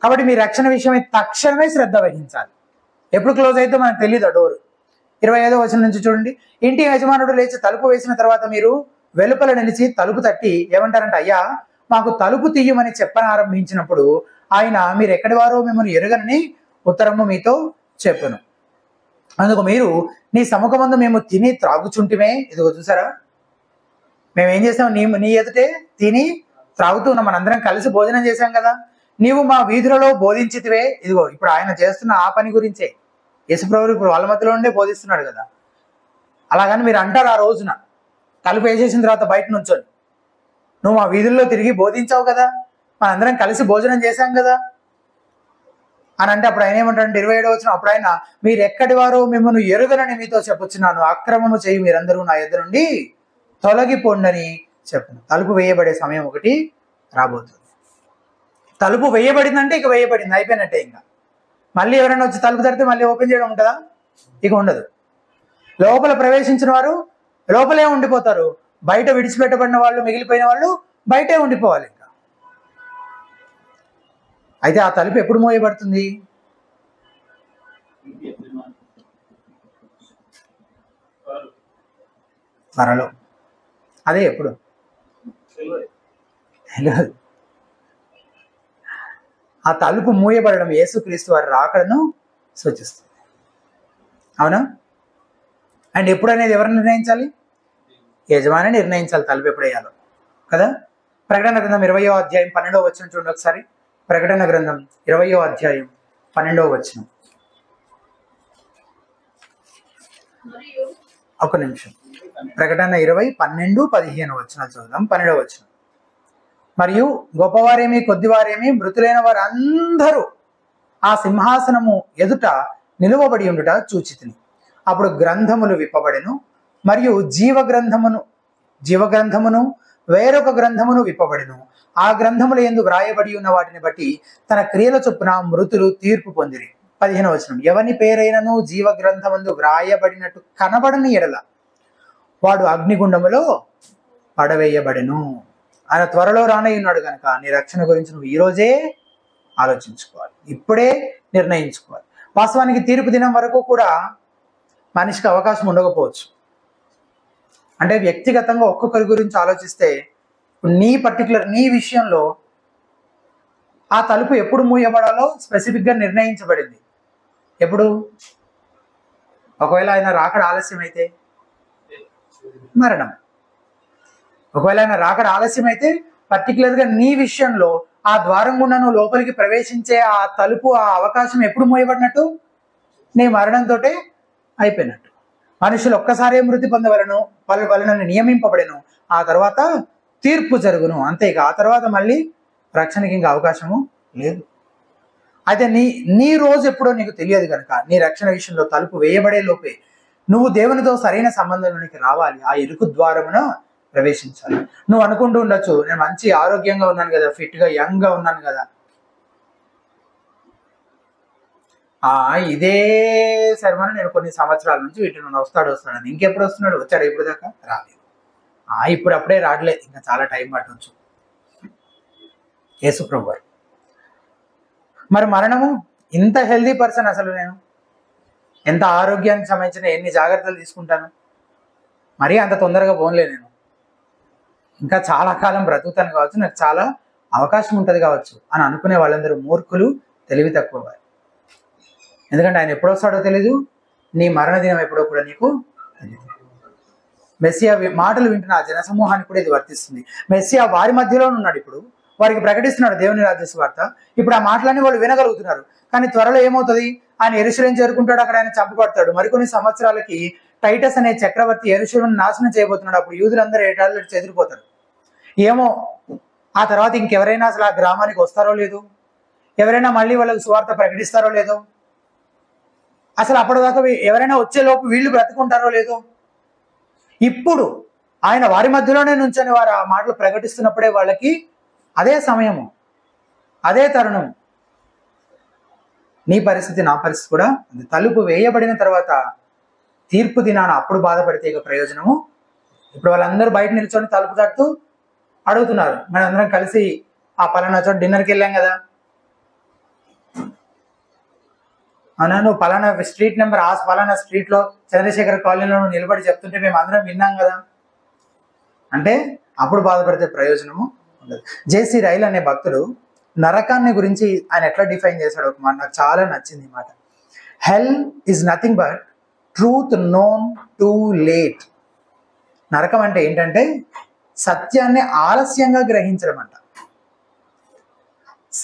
కాబట్టి మీ రక్షణ విషయమై తక్షణమే శ్రద్ధ వహించాలి. ఎప్పుడు క్లోజ్ అయితే మనకు తెలియదు ఆ డోర్. 25వ వచనం నుంచి చూడండి. ఇంటి యజమానుడు లేచి తలుపు వేసిన తర్వాత మీరు వెలుపల నిలిచి తలుపు తట్టి ఏమంటారంట, అయ్యా మాకు తలుపు తీయమని చెప్పనారంభించినప్పుడు ఆయన మీరు ఎక్కడి వారో మిమ్మల్ని ఎరుగనని ఉత్తరము మీతో చెప్పును. అందుకు మీరు నీ సముఖమందు మేము తిని త్రాగుచుంటిమే. ఇదిగో చూసారా, మేమేం చేసాం? నీ ఎదుటే తిని త్రాగుతూ ఉన్నాం. మనందరం కలిసి భోజనం చేశాం కదా. నీవు మా వీధులలో బోధించితివే. ఇదిగో ఇప్పుడు ఆయన చేస్తున్న ఆ పని గురించే. యేసుప్రభువు ఇప్పుడు వాళ్ళ మధ్యలో ఉండే బోధిస్తున్నాడు కదా. అలాగని మీరు అంటారు ఆ రోజున తలుపు వేసేసిన తర్వాత బయట నుంచొని, నువ్వు మా వీధుల్లో తిరిగి బోధించావు కదా, మనందరం కలిసి భోజనం చేశాం కదా అని అంటే అప్పుడు ఆయన ఏమంటాడంటే 27వ వచనం, అప్పుడు ఆయన మీరు ఎక్కడి వారో మిమ్మల్ని ఎరుగనని మీతో చెప్పుచున్నాను, అక్రమము చేయి మీరందరూ నా ఎదురు నుండి తొలగిపోండని చెప్పును. తలుపు వేయబడే సమయం ఒకటి రాబోతుంది. తలుపు వేయబడిందంటే ఇక వేయబడింది, అయిపోయినట్టే. ఇంకా మళ్ళీ ఎవరైనా వచ్చి తలుపు తడితే మళ్ళీ ఓపెన్ చేయడం ఉంటుందా? ఇక ఉండదు. లోపల ప్రవేశించిన వారు లోపలే ఉండిపోతారు, బయట విడిచిపెట్టబడిన వాళ్ళు, మిగిలిపోయిన వాళ్ళు బయటే ఉండిపోవాలి. ఇంకా అయితే ఆ తలుపు ఎప్పుడు మోయబడుతుంది? త్వరలో. అదే ఎప్పుడు తెలియదు. ఆ తలుపు మూయబడడం యేసుక్రీస్తు వారి రాకడను సూచిస్తుంది. అవునా? అండ్ ఎప్పుడనేది ఎవరు నిర్ణయించాలి? యజమాని నిర్ణయించాలి తలుపు ఎప్పుడు వేయాలో కదా. ప్రకటన గ్రంథం 20వ అధ్యాయం 12వ వచనం చూడండి ఒకసారి. ప్రకటన గ్రంథం 20వ అధ్యాయం 12వ వచనం. ఒక నిమిషం. ప్రకటన 20, 12, 15 వచనాలు చూద్దాం. 12వ వచనం. మరియు గొప్పవారేమి కొద్దివారేమి మృతులైన వారు అందరూ ఆ సింహాసనము ఎదుట నిలువబడి ఉండుట చూచితిని. అప్పుడు గ్రంథములు విప్పబడెను, మరియు జీవగ్రంథమును వేరొక గ్రంథమును విప్పబడెను. ఆ గ్రంథముల యందు వ్రాయబడి ఉన్న వాటిని బట్టి తన క్రియల చొప్పున మృతులు తీర్పు పొందిరి. 15వ వచనం, ఎవని పేరైనను జీవ గ్రంథమందు వ్రాయబడినట్టు కనబడని ఎడల వాడు అగ్నిగుండములో పడవేయబడెను. ఆయన త్వరలో రానయ్యున్నాడు కనుక నీ రక్షణ గురించి నువ్వు ఈరోజే ఆలోచించుకోవాలి, ఇప్పుడే నిర్ణయించుకోవాలి. వాస్తవానికి తీర్పు దినం వరకు కూడా మనిషికి అవకాశం ఉండకపోవచ్చు. అంటే వ్యక్తిగతంగా ఒక్కొక్కరి గురించి ఆలోచిస్తే నీ విషయంలో ఆ తలుపు ఎప్పుడు మూయబడాలో స్పెసిఫిక్గా నిర్ణయించబడింది. ఎప్పుడు? ఒకవేళ ఆయన రాకడ ఆలస్యం అయితే మరణం. ఒకవేళ ఆయన రాకడ ఆలస్యం అయితే పర్టికులర్గా నీ విషయంలో ఆ ద్వారం గుండా నువ్వు లోపలికి ప్రవేశించే ఆ తలుపు, ఆ అవకాశం ఎప్పుడు మూయబడినట్టు? నీ మరణంతో అయిపోయినట్టు. మనుషులు ఒక్కసారే మృతి పొందవలను, వాళ్ళని నియమింపబడెను, ఆ తర్వాత తీర్పు జరుగును, అంతేగా. ఆ తర్వాత మళ్ళీ రక్షణకి ఇంకా అవకాశము లేదు. అయితే నీ రోజు ఎప్పుడో నీకు తెలియదు కనుక నీ రక్షణ విషయంలో తలుపు వేయబడే లోపే నువ్వు దేవునితో సరైన సంబంధంలోనికి రావాలి, ఆ ఇరుకు ద్వారమున ప్రవేశించాలి. నువ్వు అనుకుంటూ ఉండొచ్చు, నేను మంచి ఆరోగ్యంగా ఉన్నాను కదా, ఫిట్గా యంగ్గా ఉన్నాను కదా, ఇదే శర్మను నేను కొన్ని సంవత్సరాల నుంచి వింటున్నాను, వస్తాడని. ఇంకెప్పుడు వస్తున్నాడు? వచ్చాడు ఇప్పుడు దాకా? రాలేదు. ఇప్పుడు అప్పుడే రావట్లేదు, ఇంకా చాలా టైం పట్టవచ్చు. యేసు ప్రభు. మరి మరణము, ఇంత హెల్దీ పర్సన్ అసలు నేను, ఎంత ఆరోగ్యానికి సంబంధించిన ఎన్ని జాగ్రత్తలు తీసుకుంటాను, మరీ అంత తొందరగా పోన్లే, నేను ఇంకా చాలా కాలం బ్రతుకుతాను కావచ్చు, నాకు చాలా అవకాశం ఉంటుంది కావచ్చు అని అనుకునే వాళ్ళందరూ మూర్ఖులు, తెలివి తక్కువ వారు. ఎందుకంటే ఆయన ఎప్పుడు వస్తాడో తెలీదు, నీ మరణ దినం ఎప్పుడో కూడా నీకు తెలియదు. మెస్సియా మాటలు వింటున్న ఆ జనసమూహానికి కూడా ఇది వర్తిస్తుంది. మెస్సియా వారి మధ్యలో ఉన్నాడు, ఇప్పుడు వారికి ప్రకటిస్తున్నాడు దేవుని రాజ్య సువార్త. ఇప్పుడు ఆ మాటలన్నీ వాళ్ళు వినగలుగుతున్నారు. కానీ త్వరలో ఏమవుతుంది? ఆయన యెరూషలేము చేరుకుంటాడు, అక్కడ ఆయన చంపబడతాడు. మరికొన్ని సంవత్సరాలకి టైటస్ అనే చక్రవర్తి యెరూషలేమును నాశనం చేయబోతున్నాడు. అప్పుడు యూదులందరూ ఏటాళ్ళు చెదిరిపోతారు. ఏమో ఆ తర్వాత ఇంకెవరైనా అసలు ఆ గ్రామానికి వస్తారో లేదో, ఎవరైనా మళ్ళీ వాళ్ళకి సువార్త ప్రకటిస్తారో లేదో, అసలు అప్పటిదాకా ఎవరైనా వచ్చేలోపు వీళ్ళు బ్రతుకుంటారో లేదో. ఇప్పుడు ఆయన వారి మధ్యలోనే నుంచొని వారు ఆ మాటలు ప్రకటిస్తున్నప్పుడే వాళ్ళకి అదే సమయము, అదే తరుణం. నీ పరిస్థితి, నా పరిస్థితి కూడా తలుపు వేయబడిన తర్వాత తీర్పు దినాన అప్పుడు బాధపడితే ఇక ప్రయోజనము. ఇప్పుడు వాళ్ళందరూ బయట నిల్చొని తలుపు తట్టు అడుగుతున్నారు, మనం అందరం కలిసి ఆ పలానా చోట డిన్నర్కి వెళ్ళాం కదా, అవునా, నువ్వు పలానా స్ట్రీట్ నెంబర్, ఆ పలానా స్ట్రీట్లో చంద్రశేఖర్ కాలనీలో నువ్వు నిలబడి చెప్తుంటే మేము అందరం విన్నాం కదా అంటే అప్పుడు బాధపడితే ప్రయోజనము ఉండదు. జేసీ రైల్ అనే భక్తుడు నరకాన్ని గురించి ఆయన ఎట్లా డిఫైన్ చేశాడు ఒక మాట, నాకు చాలా నచ్చింది ఈ మాట. హెల్ is nothing but truth known too late. నరకం అంటే ఏంటంటే సత్యాన్ని ఆలస్యంగా గ్రహించడం అంట.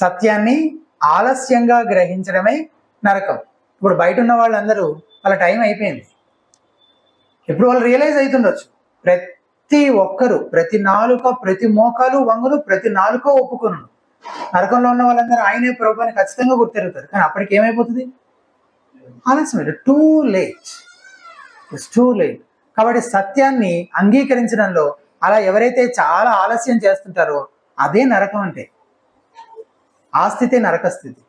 సత్యాన్ని ఆలస్యంగా గ్రహించడమే నరకం. ఇప్పుడు బయట ఉన్న వాళ్ళందరూ వాళ్ళ టైం అయిపోయింది, ఇప్పుడు వాళ్ళు రియలైజ్ అవుతుండొచ్చు. ప్రతి ఒక్కరు, ప్రతి నాలుక, ప్రతి మోకాలు వంగులు, ప్రతి నాలుక ఒప్పుకొను. నరకంలో ఉన్న వాళ్ళందరూ ఆయనే ప్రభు అని ఖచ్చితంగా గుర్తెరుగుతారు. కానీ అప్పటికి ఏమైపోతుంది? ఆలస్యమైంది, too late, it's too late. కాబట్టి సత్యాన్ని అంగీకరించడంలో అలా ఎవరైతే చాలా ఆలస్యం చేస్తుంటారో అదే నరకం అంటే. ఆ స్థితి నరక స్థితి.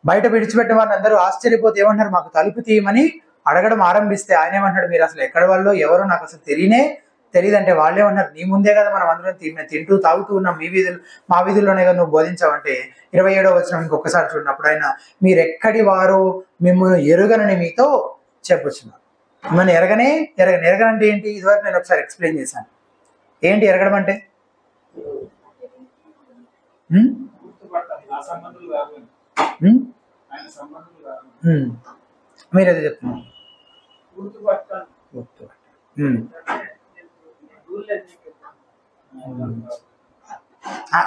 బయట విడిచిపెట్టిన వారిని అందరూ ఆశ్చర్యపోతే ఏమంటారు, మాకు తలుపు తీయమని అడగడం ఆరంభిస్తే ఆయన ఏమంటాడు, మీరు అసలు ఎక్కడ వాళ్ళు, ఎవరో నాకు అసలు తెలియదంటే వాళ్ళు ఏమన్నారు, నీ ముందే కదా మనం అందరం తింటూ తాగుతూ ఉన్నాం, మా వీధుల్లోనే కదా నువ్వు బోధించావంటే. 27వ వచనం ఇంకొకసారి చూడండి. అప్పుడు ఆయన మీరెక్కడి వారో మిమ్మల్ని ఎరుగనని మీతో చెప్పుచున్నారు. మిమ్మల్ని ఎరగనంటే ఏంటి? ఇదివరకు నేను ఒకసారి ఎక్స్ప్లెయిన్ చేశాను. ఏంటి ఎరగడం అంటే? మీరేదో చెప్తున్నారు.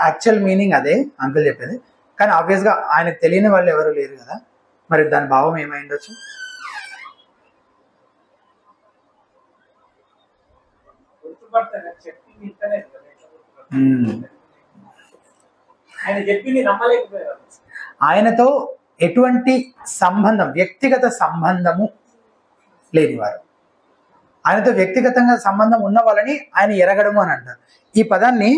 యాక్చువల్ మీనింగ్ అదే అంకుల్ చెప్పేది, కానీ ఆబ్వియస్గా ఆయనకు తెలియని వాళ్ళు ఎవరు లేరు కదా, మరి దాని భావం ఏమై ఉండొచ్చు? ఆయనతో ఎటువంటి సంబంధం, వ్యక్తిగత సంబంధము లేనివారు. ఆయనతో వ్యక్తిగతంగా సంబంధం ఉన్న వాళ్ళని ఆయన ఎరగడము అని అంటారు. ఈ పదాన్ని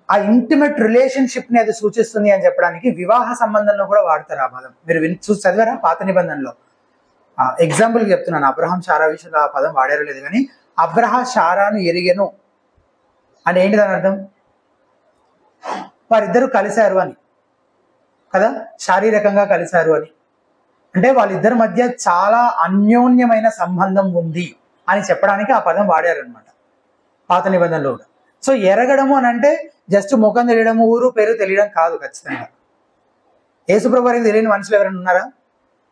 ఆ ఇంటిమేట్ రిలేషన్షిప్ ని అది సూచిస్తుంది అని చెప్పడానికి వివాహ సంబంధంలో కూడా వాడతారు ఆ పదం. మీరు చదివారా పాత నిబంధనలో? ఎగ్జాంపుల్ చెప్తున్నాను, అబ్రహాం శారా విషయంలో ఆ పదం వాడారో లేదు, కానీ అబ్రహా శారాను ఎరిగెను అని ఏంటి దాని అర్థం? వారిద్దరూ కలిశారు అని కదా, శారీరకంగా కలిశారు అని. అంటే వాళ్ళిద్దరి మధ్య చాలా అన్యోన్యమైన సంబంధం ఉంది అని చెప్పడానికి ఆ పదం వాడారనమాట పాత నిబంధనలో కూడా. సో ఎరగడము అని అంటే జస్ట్ ముఖం తెలియడము, ఊరు పేరు తెలియడం కాదు. ఖచ్చితంగా యేసుప్రభు వారికి తెలియని మనుషులు ఎవరైనా ఉన్నారా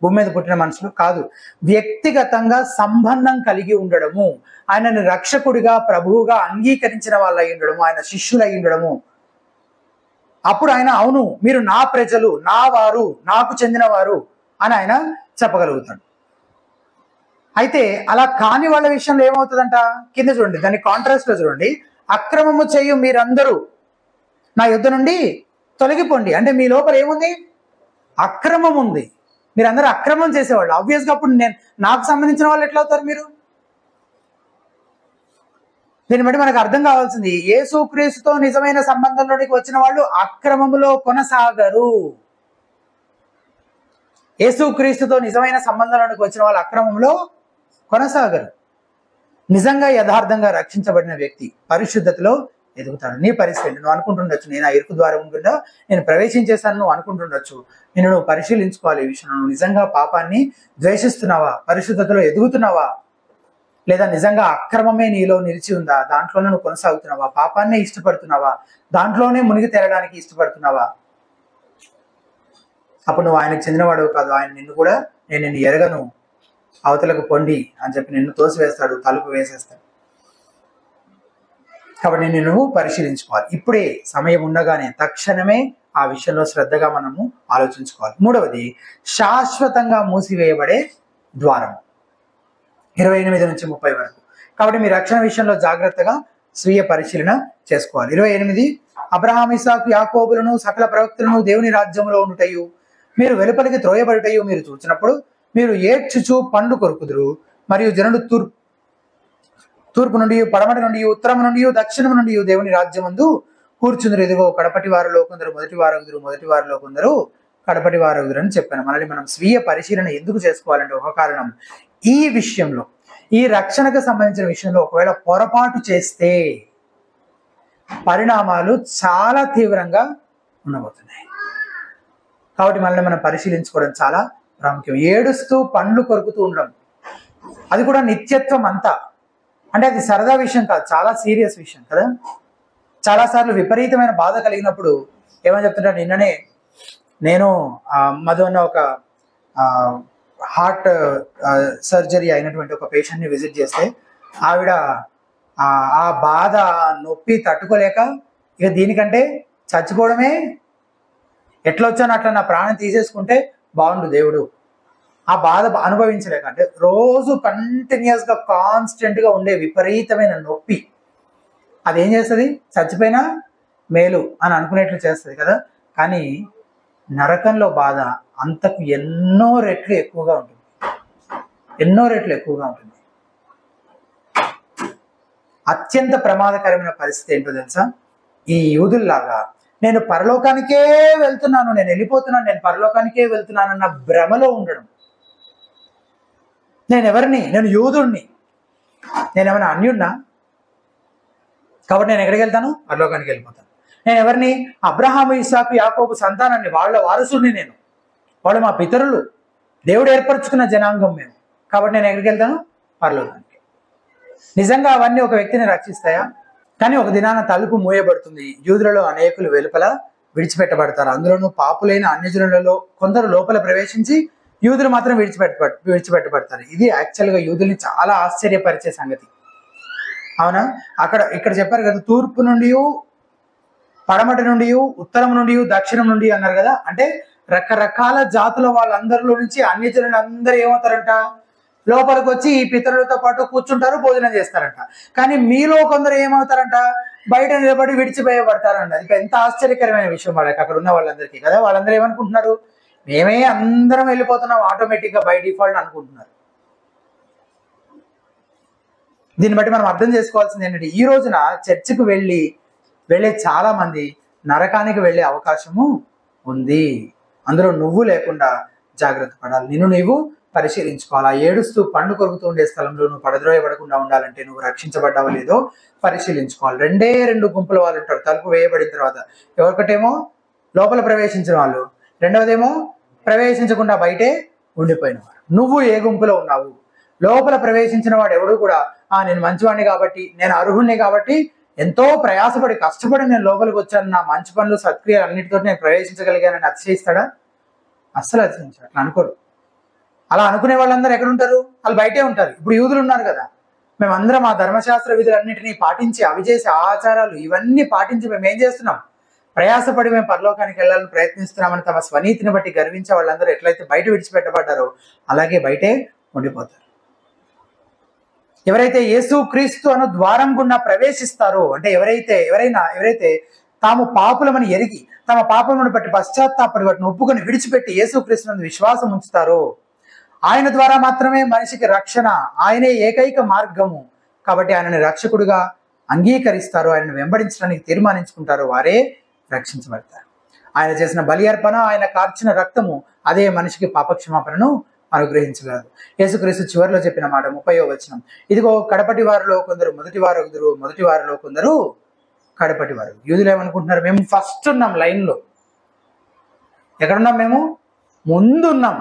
భూమి మీద పుట్టిన మనుషులు? కాదు. వ్యక్తిగతంగా సంబంధం కలిగి ఉండడము, ఆయనని రక్షకుడిగా ప్రభువుగా అంగీకరించిన వాళ్ళు అయి ఉండడము, ఆయన శిష్యులు అయి ఉండడము. అప్పుడు ఆయన అవును మీరు నా ప్రజలు, నా వారు, నాకు చెందిన వారు అని ఆయన చెప్పగలుగుతాడు. అయితే అలా కాని వాళ్ళ విషయంలో ఏమవుతుందంట? కింద చూడండి, దాని కాంట్రాస్ట్ లో చూడండి. అక్రమము చేయు మీరందరూ నా యుద్ధ నుండి తొలగిపోండి. అంటే మీ లోపల ఏముంది? అక్రమం ఉంది. మీరందరూ అక్రమం చేసేవాళ్ళు. ఆబ్వియస్గా అప్పుడు నాకు సంబంధించిన వాళ్ళు ఎట్లా అవుతారు మీరు? దీన్ని బట్టి మనకు అర్థం కావాల్సింది, యేసుక్రీస్తుతో నిజమైన సంబంధంలోనికి వచ్చిన వాళ్ళు అక్రమములో కొనసాగరు. యేసుక్రీస్తుతో నిజమైన సంబంధంలోనికి వచ్చిన వాళ్ళు అక్రమంలో కొనసాగరు. నిజంగా యథార్థంగా రక్షించబడిన వ్యక్తి పరిశుద్ధతలో ఎదుగుతాడు. నీ పరిస్థితి నువ్వు అనుకుంటుండొచ్చు, నేను ఆ ఇరుకు ద్వారం గుండా నేను ప్రవేశించేశాను నువ్వు అనుకుంటుండొచ్చు. నువ్వు పరిశీలించుకోవాలి ఈ విషయం. నువ్వు నిజంగా పాపాన్ని ద్వేషిస్తున్నావా? పరిశుద్ధతలో ఎదుగుతున్నావా? లేదా నిజంగా అక్రమమే నీలో నిలిచి ఉందా? దాంట్లోనే నువ్వు కొనసాగుతున్నావా? పాపాన్నే ఇష్టపడుతున్నావా? దాంట్లోనే మునిగి తేలడానికి ఇష్టపడుతున్నావా? అప్పుడు నువ్వు ఆయనకు చెందినవాడు కాదు. ఆయన నిన్ను కూడా నేను నిన్ను ఎరగను, అవతలకు పొండి అని చెప్పి నిన్ను తోసివేస్తాడు, తలుపు వేసేస్తాడు. కాబట్టి నువ్వు పరిశీలించుకోవాలి. ఇప్పుడే సమయం ఉండగానే తక్షణమే ఆ విషయంలో శ్రద్ధగా మనము ఆలోచించుకోవాలి. మూడవది, శాశ్వతంగా మూసివేయబడే ద్వారం 28 నుంచి 30 వరకు. కాబట్టి మీ రక్షణ విషయంలో జాగ్రత్తగా స్వీయ పరిశీలన చేసుకోవాలి. 28, అబ్రహాము ఇస్సాకు యాకోబులను సకల ప్రవక్తలను దేవుని రాజ్యంలో ఉండుటయు మీరు వెలుపలికి త్రోయబడుటయు మీరు చూచినప్పుడు మీరు ఏడ్చుచు పండ్లు కొరుకుదురు. మరియు జనులు తూర్పు నుండి, పడమటి నుండి, ఉత్తరం నుండి, దక్షిణం నుండి దేవుని రాజ్యమందు కూర్చుందరు. ఇదిగో కడపటి వారిలో కొందరు మొదటి వారగుదురు, మొదటి వారిలో కొందరు కడపటి వారగుదురు అని చెప్పాను. మనల్ని మనం స్వీయ పరిశీలన ఎందుకు చేసుకోవాలంటే ఒక కారణం, ఈ విషయంలో, ఈ రక్షణకు సంబంధించిన విషయంలో ఒకవేళ పొరపాటు చేస్తే పరిణామాలు చాలా తీవ్రంగా ఉండబోతున్నాయి. కాబట్టి మనల్ని మనం పరిశీలించుకోవడం చాలా ప్రాముఖ్యం. ఏడుస్తూ పండ్లు కొరుకుతూ ఉండడం, అది కూడా నిత్యత్వం అంతా. అంటే అది సరదా విషయం కాదు, చాలా సీరియస్ విషయం కదా. చాలాసార్లు విపరీతమైన బాధ కలిగినప్పుడు ఏమని చెప్తుంటారు, నిన్ననే నేను మధు అన్న ఒక హార్ట్ సర్జరీ అయినటువంటి ఒక పేషెంట్ని విజిట్ చేస్తే ఆవిడ ఆ బాధ నొప్పి తట్టుకోలేక ఇక దీనికంటే చచ్చిపోవడమే, ఎట్లా వచ్చానో అట్లా నా ప్రాణం తీసేసుకుంటే బాగుండు దేవుడు, ఆ బాధ అనుభవించలేక. అంటే రోజు కంటిన్యూస్గా కాన్స్టెంట్గా ఉండే విపరీతమైన నొప్పి అదేం చేస్తుంది, చచ్చిపోయినా మేలు అని అనుకునేట్లు చేస్తుంది కదా. కానీ నరకంలో బాధ అంతకు ఎన్నో రెట్లు ఎక్కువగా ఉంటుంది, ఎన్నో రెట్లు ఎక్కువగా ఉంటుంది. అత్యంత ప్రమాదకరమైన పరిస్థితి ఏంటో తెలుసా? ఈ యూదుల్లాగా నేను పరలోకానికే వెళ్తున్నాను, నేను వెళ్ళిపోతున్నాను, నేను పరలోకానికే వెళ్తున్నానన్న భ్రమలో ఉండడం. నేను ఎవరిని? నేను యూదుడిని. నేను ఏమైనా అన్యుడినా? కాబట్టి నేను ఎక్కడికి వెళ్తాను? పరలోకానికి వెళ్ళిపోతాను. నేను ఎవరిని? అబ్రహాము ఇస్సాకు యాకోబు సంతానాన్ని, వాళ్ళ వారసుడిని నేను. వాళ్ళు మా పితరులు, దేవుడు ఏర్పరచుకున్న జనాంగం మేము. కాబట్టి నేను ఎక్కడికి వెళ్తాను? పరలోకానికి. నిజంగా అవన్నీ ఒక వ్యక్తిని రక్షిస్తాయా? కానీ ఒక దినాన తలుపు మూయబడుతుంది. యూదులలో అనేకులు వెలుపల విడిచిపెట్టబడతారు. అందులోనూ పాపులైన అన్యజనులలో కొందరు లోపల ప్రవేశించి యూదులు మాత్రం విడిచిపెట్టబడతారు. ఇది యాక్చువల్గా యూదుల్ని చాలా ఆశ్చర్యపరిచే సంగతి, అవునా? ఇక్కడ చెప్పారు కదా, తూర్పు నుండి, పడమటి నుండి, ఉత్తరం నుండి, దక్షిణం నుండి అన్నారు కదా. అంటే రకరకాల జాతుల వాళ్ళందరిలో నుంచి అన్యజనులు అందరూ ఏమవుతారంట, లోపలికి వచ్చి ఈ పితరులతో పాటు కూర్చుంటారు, భోజనం చేస్తారంట. కానీ మీలో కొందరు ఏమవుతారంట, బయట నిలబడి విడిచిపోయబడతారంట. ఇది ఎంత ఆశ్చర్యకరమైన విషయం వాళ్ళకి, అక్కడ ఉన్న వాళ్ళందరికీ కదా. వాళ్ళందరూ ఏమనుకుంటున్నారు, మేమే అందరం వెళ్ళిపోతున్నాం ఆటోమేటిక్గా బై డిఫాల్ట్ అనుకుంటున్నారు. దీన్ని బట్టి మనం అర్థం చేసుకోవాల్సింది ఏంటంటే, ఈ రోజున చర్చికి వెళ్ళే చాలా మంది నరకానికి వెళ్ళే అవకాశము ఉంది. అందులో నువ్వు లేకుండా జాగ్రత్త పడాలి. నిన్ను నీవు పరిశీలించుకోవాలి. ఏడుస్తూ పండు కొరుకుతూ ఉండే స్థలంలో నువ్వు పడద్రోయబడకుండా ఉండాలంటే నువ్వు రక్షించబడ్డావో లేదో పరిశీలించుకోవాలి. 2 గుంపుల వాళ్ళు ఉంటారు తలుపు వేయబడిన తర్వాత. ఎవరికటేమో లోపల ప్రవేశించిన వాళ్ళు, రెండవదేమో ప్రవేశించకుండా బయటే ఉండిపోయిన వారు. నువ్వు ఏ గుంపులో ఉన్నావు? లోపల ప్రవేశించిన వాడు ఎవడు కూడా నేను మంచివాడిని కాబట్టి, నేను అర్హుణ్ణి కాబట్టి, ఎంతో ప్రయాసపడి కష్టపడి నేను లోపలికి వచ్చాను, నా మంచి పనులు సత్క్రియలు అన్నిటితో నేను ప్రవేశించగలిగానని అతిశయిస్తాడా? అస్సలు అతిశయించాడు. అట్లా అనుకోడు. అలా అనుకునే వాళ్ళందరూ ఎక్కడ ఉంటారు? వాళ్ళు బయటే ఉంటారు. ఇప్పుడు యూదులు ఉన్నారు కదా, మేమందరం ఆ ధర్మశాస్త్ర విధులన్నింటినీ పాటించి, అవి చేసి ఆచారాలు ఇవన్నీ పాటించి మేము ఏం చేస్తున్నాం? ప్రయాసపడి మేము పరలోకానికి వెళ్ళాలని ప్రయత్నిస్తున్నామని తమ స్వనీతిని బట్టి గర్వించే వాళ్ళందరూ ఎట్లయితే బయట విడిచిపెట్టబడ్డారో అలాగే బయటే ఉండిపోతారు. ఎవరైతే యేసు క్రీస్తు అను ద్వారం గుండా ప్రవేశిస్తారో, అంటే ఎవరైతే తాము పాపులమని ఎరిగి తమ పాపమును బట్టి పశ్చాత్తాపడి వాటిని ఒప్పుకొని విడిచిపెట్టి యేసు క్రీస్తునందు విశ్వాసం ఉంచుతారో, ఆయన ద్వారా మాత్రమే మనిషికి రక్షణ, ఆయనే ఏకైక మార్గము. కాబట్టి ఆయనని రక్షకుడిగా అంగీకరిస్తారో, ఆయనను వెంబడించడానికి తీర్మానించుకుంటారో వారే రక్షించబడతారు. ఆయన చేసిన బలి అర్పణ, ఆయన కార్చిన రక్తము అదే మనిషికి పాపక్షమాపణను అనుగ్రహించగలదు. యేసుక్రీస్తు చివరిలో చెప్పిన మాట 30వ వచనం, ఇదిగో కడపటి వారిలో కొందరు మొదటి వారిలో కొందరు కడపటి వారు. యూదులు ఏమనుకుంటున్నారు? మేము ఫస్ట్ ఉన్నాం లైన్లో. ఎక్కడున్నాం? మేము ముందున్నాం.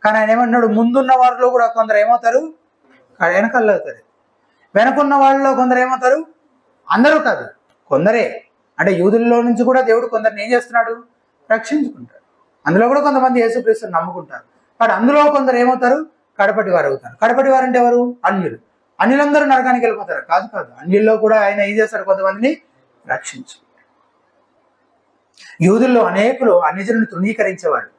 కానీ ఆయన ఏమన్నాడు? ముందున్న వారిలో కూడా కొందరు ఏమవుతారు? వెనకల్లో అవుతారు. వెనకున్న వాళ్ళలో కొందరు ఏమవుతారు? అందరూ కాదు, కొందరే. అంటే యూదుల్లో నుంచి కూడా దేవుడు కొందరిని ఏం చేస్తున్నాడు? రక్షించుకుంటాడు. అందులో కూడా కొంతమంది యేసుక్రీస్తుని నమ్ముకుంటారు. కానీ అందులో కొందరు ఏమవుతారు? కడపటి వారు అవుతారు. కడపటి వారు అంటే ఎవరు? అన్యులు. అన్యులందరూ నరకానికి వెళ్ళిపోతారు? కాదు. అన్యుల్లో కూడా ఆయన ఏం చేస్తారు? కొంతమందిని రక్షించు. యూదుల్లో అనేకులు అన్యజనులను తృణీకరించేవాళ్ళు.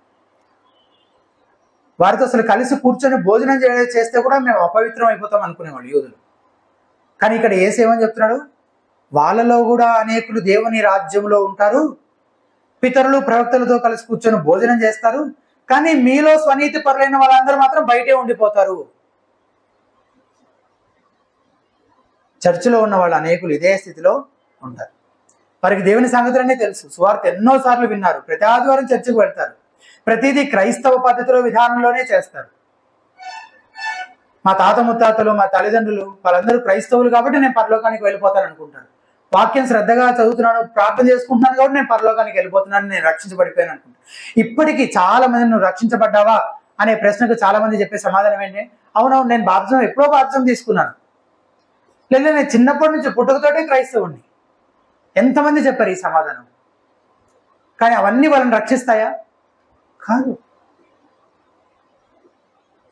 వారితో అసలు కలిసి కూర్చొని భోజనం చేస్తే కూడా మేము అపవిత్రం అయిపోతాం అనుకునేవాళ్ళు యూదులు. కానీ ఇక్కడ యేసు ఏమని చెప్తున్నాడు? వాళ్ళలో కూడా అనేకులు దేవుని రాజ్యంలో ఉంటారు, పితరులు ప్రవక్తలతో కలిసి కూర్చొని భోజనం చేస్తారు, కానీ మీలో స్వనీతి పరులైన వాళ్ళందరూ మాత్రం బయటే ఉండిపోతారు. చర్చిలో ఉన్న వాళ్ళు అనేకులు ఇదే స్థితిలో ఉంటారు. వారికి దేవుని సంగతులన్నీ తెలుసు, సువార్త ఎన్నోసార్లు విన్నారు, ప్రతి ఆదివారం చర్చికి వెళ్తారు, ప్రతిదీ క్రైస్తవ పద్ధతిలో విధానంలోనే చేస్తారు. మా తాత ముత్తాతలు, మా తల్లిదండ్రులు వాళ్ళందరూ క్రైస్తవులు కాబట్టి నేను పరలోకానికి వెళ్ళిపోతాను అనుకుంటారు. వాక్యం శ్రద్ధగా చదువుతున్నాను, ప్రార్థన చేసుకుంటున్నాను కాబట్టి నేను పరలోకానికి వెళ్ళిపోతున్నాను, నేను రక్షించబడిపోయాను అనుకుంటాను. ఇప్పటికీ చాలా మంది నువ్వు రక్షించబడ్డావా అనే ప్రశ్నకు చాలా మంది చెప్పే సమాధానం ఏంటి? అవునవును, నేను బాప్తిజం ఎప్పుడో బాప్తిజం తీసుకున్నాను, లేదా నేను చిన్నప్పటి నుంచి పుట్టుకతోటే క్రైస్తవుణ్ణి. ఎంతమంది చెప్పారు ఈ సమాధానం? కానీ అవన్నీ వాళ్ళని రక్షిస్తాయా? కాదు.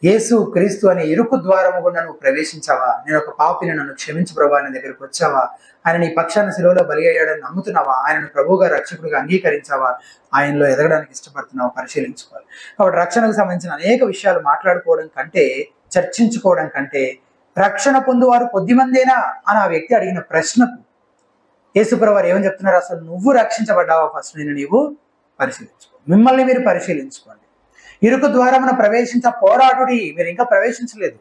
యేసు క్రీస్తు అనే ఇరుకు ద్వారము గుండా నువ్వు ప్రవేశించావా? నేను ఒక పాపిని, నన్ను క్షమించు ప్రభు అనే దగ్గరికి వచ్చావా? ఆయన నీ పక్షాన శిలువలో బలి అయ్యాడని నమ్ముతున్నావా? ఆయనను ప్రభువుగా రక్షకుడిగా అంగీకరించావా? ఆయనలో ఎదగడానికి ఇష్టపడుతున్నావా? పరిశీలించుకోవాలి. కాబట్టి రక్షణకు సంబంధించిన అనేక విషయాలు మాట్లాడుకోవడం కంటే, చర్చించుకోవడం కంటే, రక్షణ పొందువారు కొద్దిమందేనా అని ఆ వ్యక్తి అడిగిన ప్రశ్నకు యేసుప్రభు వారు ఏమని చెప్తున్నారు? అసలు నువ్వు రక్షించబడ్డావా? ఫస్ట్ నేను నీవు పరిశీలించుకో, మిమ్మల్ని మీరు పరిశీలించుకోండి. ఇరుకు ద్వారమున ప్రవేశించ పోరాడుడి. మీరు ఇంకా ప్రవేశించలేదు,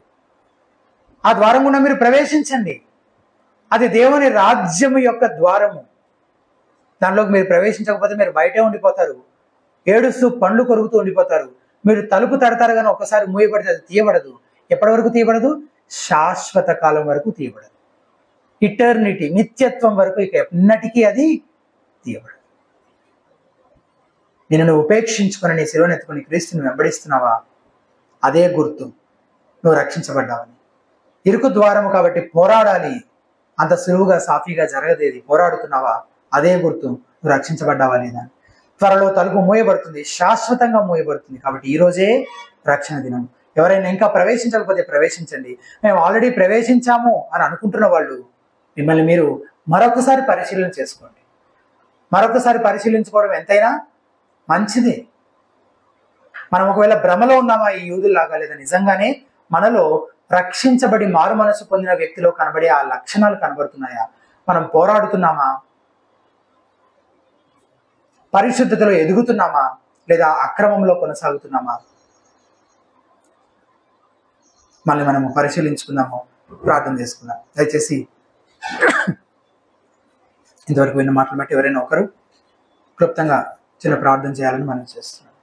ఆ ద్వారం గుండా మీరు ప్రవేశించండి. అది దేవుని రాజ్యము యొక్క ద్వారము. దానిలోకి మీరు ప్రవేశించకపోతే మీరు బయటే ఉండిపోతారు, ఏడుస్తూ పండ్లు కొరుకుతూ ఉండిపోతారు. మీరు తలుపు తడతారు కానీ ఒకసారి మూయబడితే అది తీయబడదు. ఎప్పటి వరకు తీయబడదు? శాశ్వత కాలం వరకు తీయబడదు. ఇటర్నిటీ, నిత్యత్వం వరకు ఇక ఎన్నటికీ అది తీయబడదు. నిన్ను నువ్వు ఉపేక్షించుకొని నీ శిలువను ఎత్తుకొని క్రీస్తుని వెంబడిస్తున్నావా? అదే గుర్తు నువ్వు రక్షించబడ్డావని. ఇరుకు ద్వారము కాబట్టి పోరాడాలి, అంత సులువుగా సాఫీగా జరగదేది. పోరాడుతున్నావా? అదే గుర్తు నువ్వు రక్షించబడ్డావా లేదా. త్వరలో తలుపు మూయబడుతుంది, శాశ్వతంగా మూయబడుతుంది. కాబట్టి ఈ రోజే రక్షణ దినం. ఎవరైనా ఇంకా ప్రవేశించకపోతే ప్రవేశించండి. మేము ఆల్రెడీ ప్రవేశించాము అని అనుకుంటున్న వాళ్ళు మిమ్మల్ని మీరు మరొకసారి పరిశీలన చేసుకోండి. మరొకసారి పరిశీలించుకోవడం ఎంతైనా మంచిదే. మనం ఒకవేళ భ్రమలో ఉన్నామా ఈ యూదుల్లాగా, లేదా నిజంగానే మనలో రక్షించబడి మారు మనసు పొందిన వ్యక్తిలో కనబడే ఆ లక్షణాలు కనబడుతున్నాయా? మనం పోరాడుతున్నామా? పరిశుద్ధతలో ఎదుగుతున్నామా? లేదా అక్రమంలో కొనసాగుతున్నామా? మనల్ని మనము పరిశీలించుకుందాము. ప్రార్థన చేసుకుందాం. దయచేసి ఇంతవరకు విన్న మాటలు బట్టి ఎవరైనా ఒకరు క్లుప్తంగా చిన్న ప్రార్థన చేయాలని మనం చేస్తున్నాం.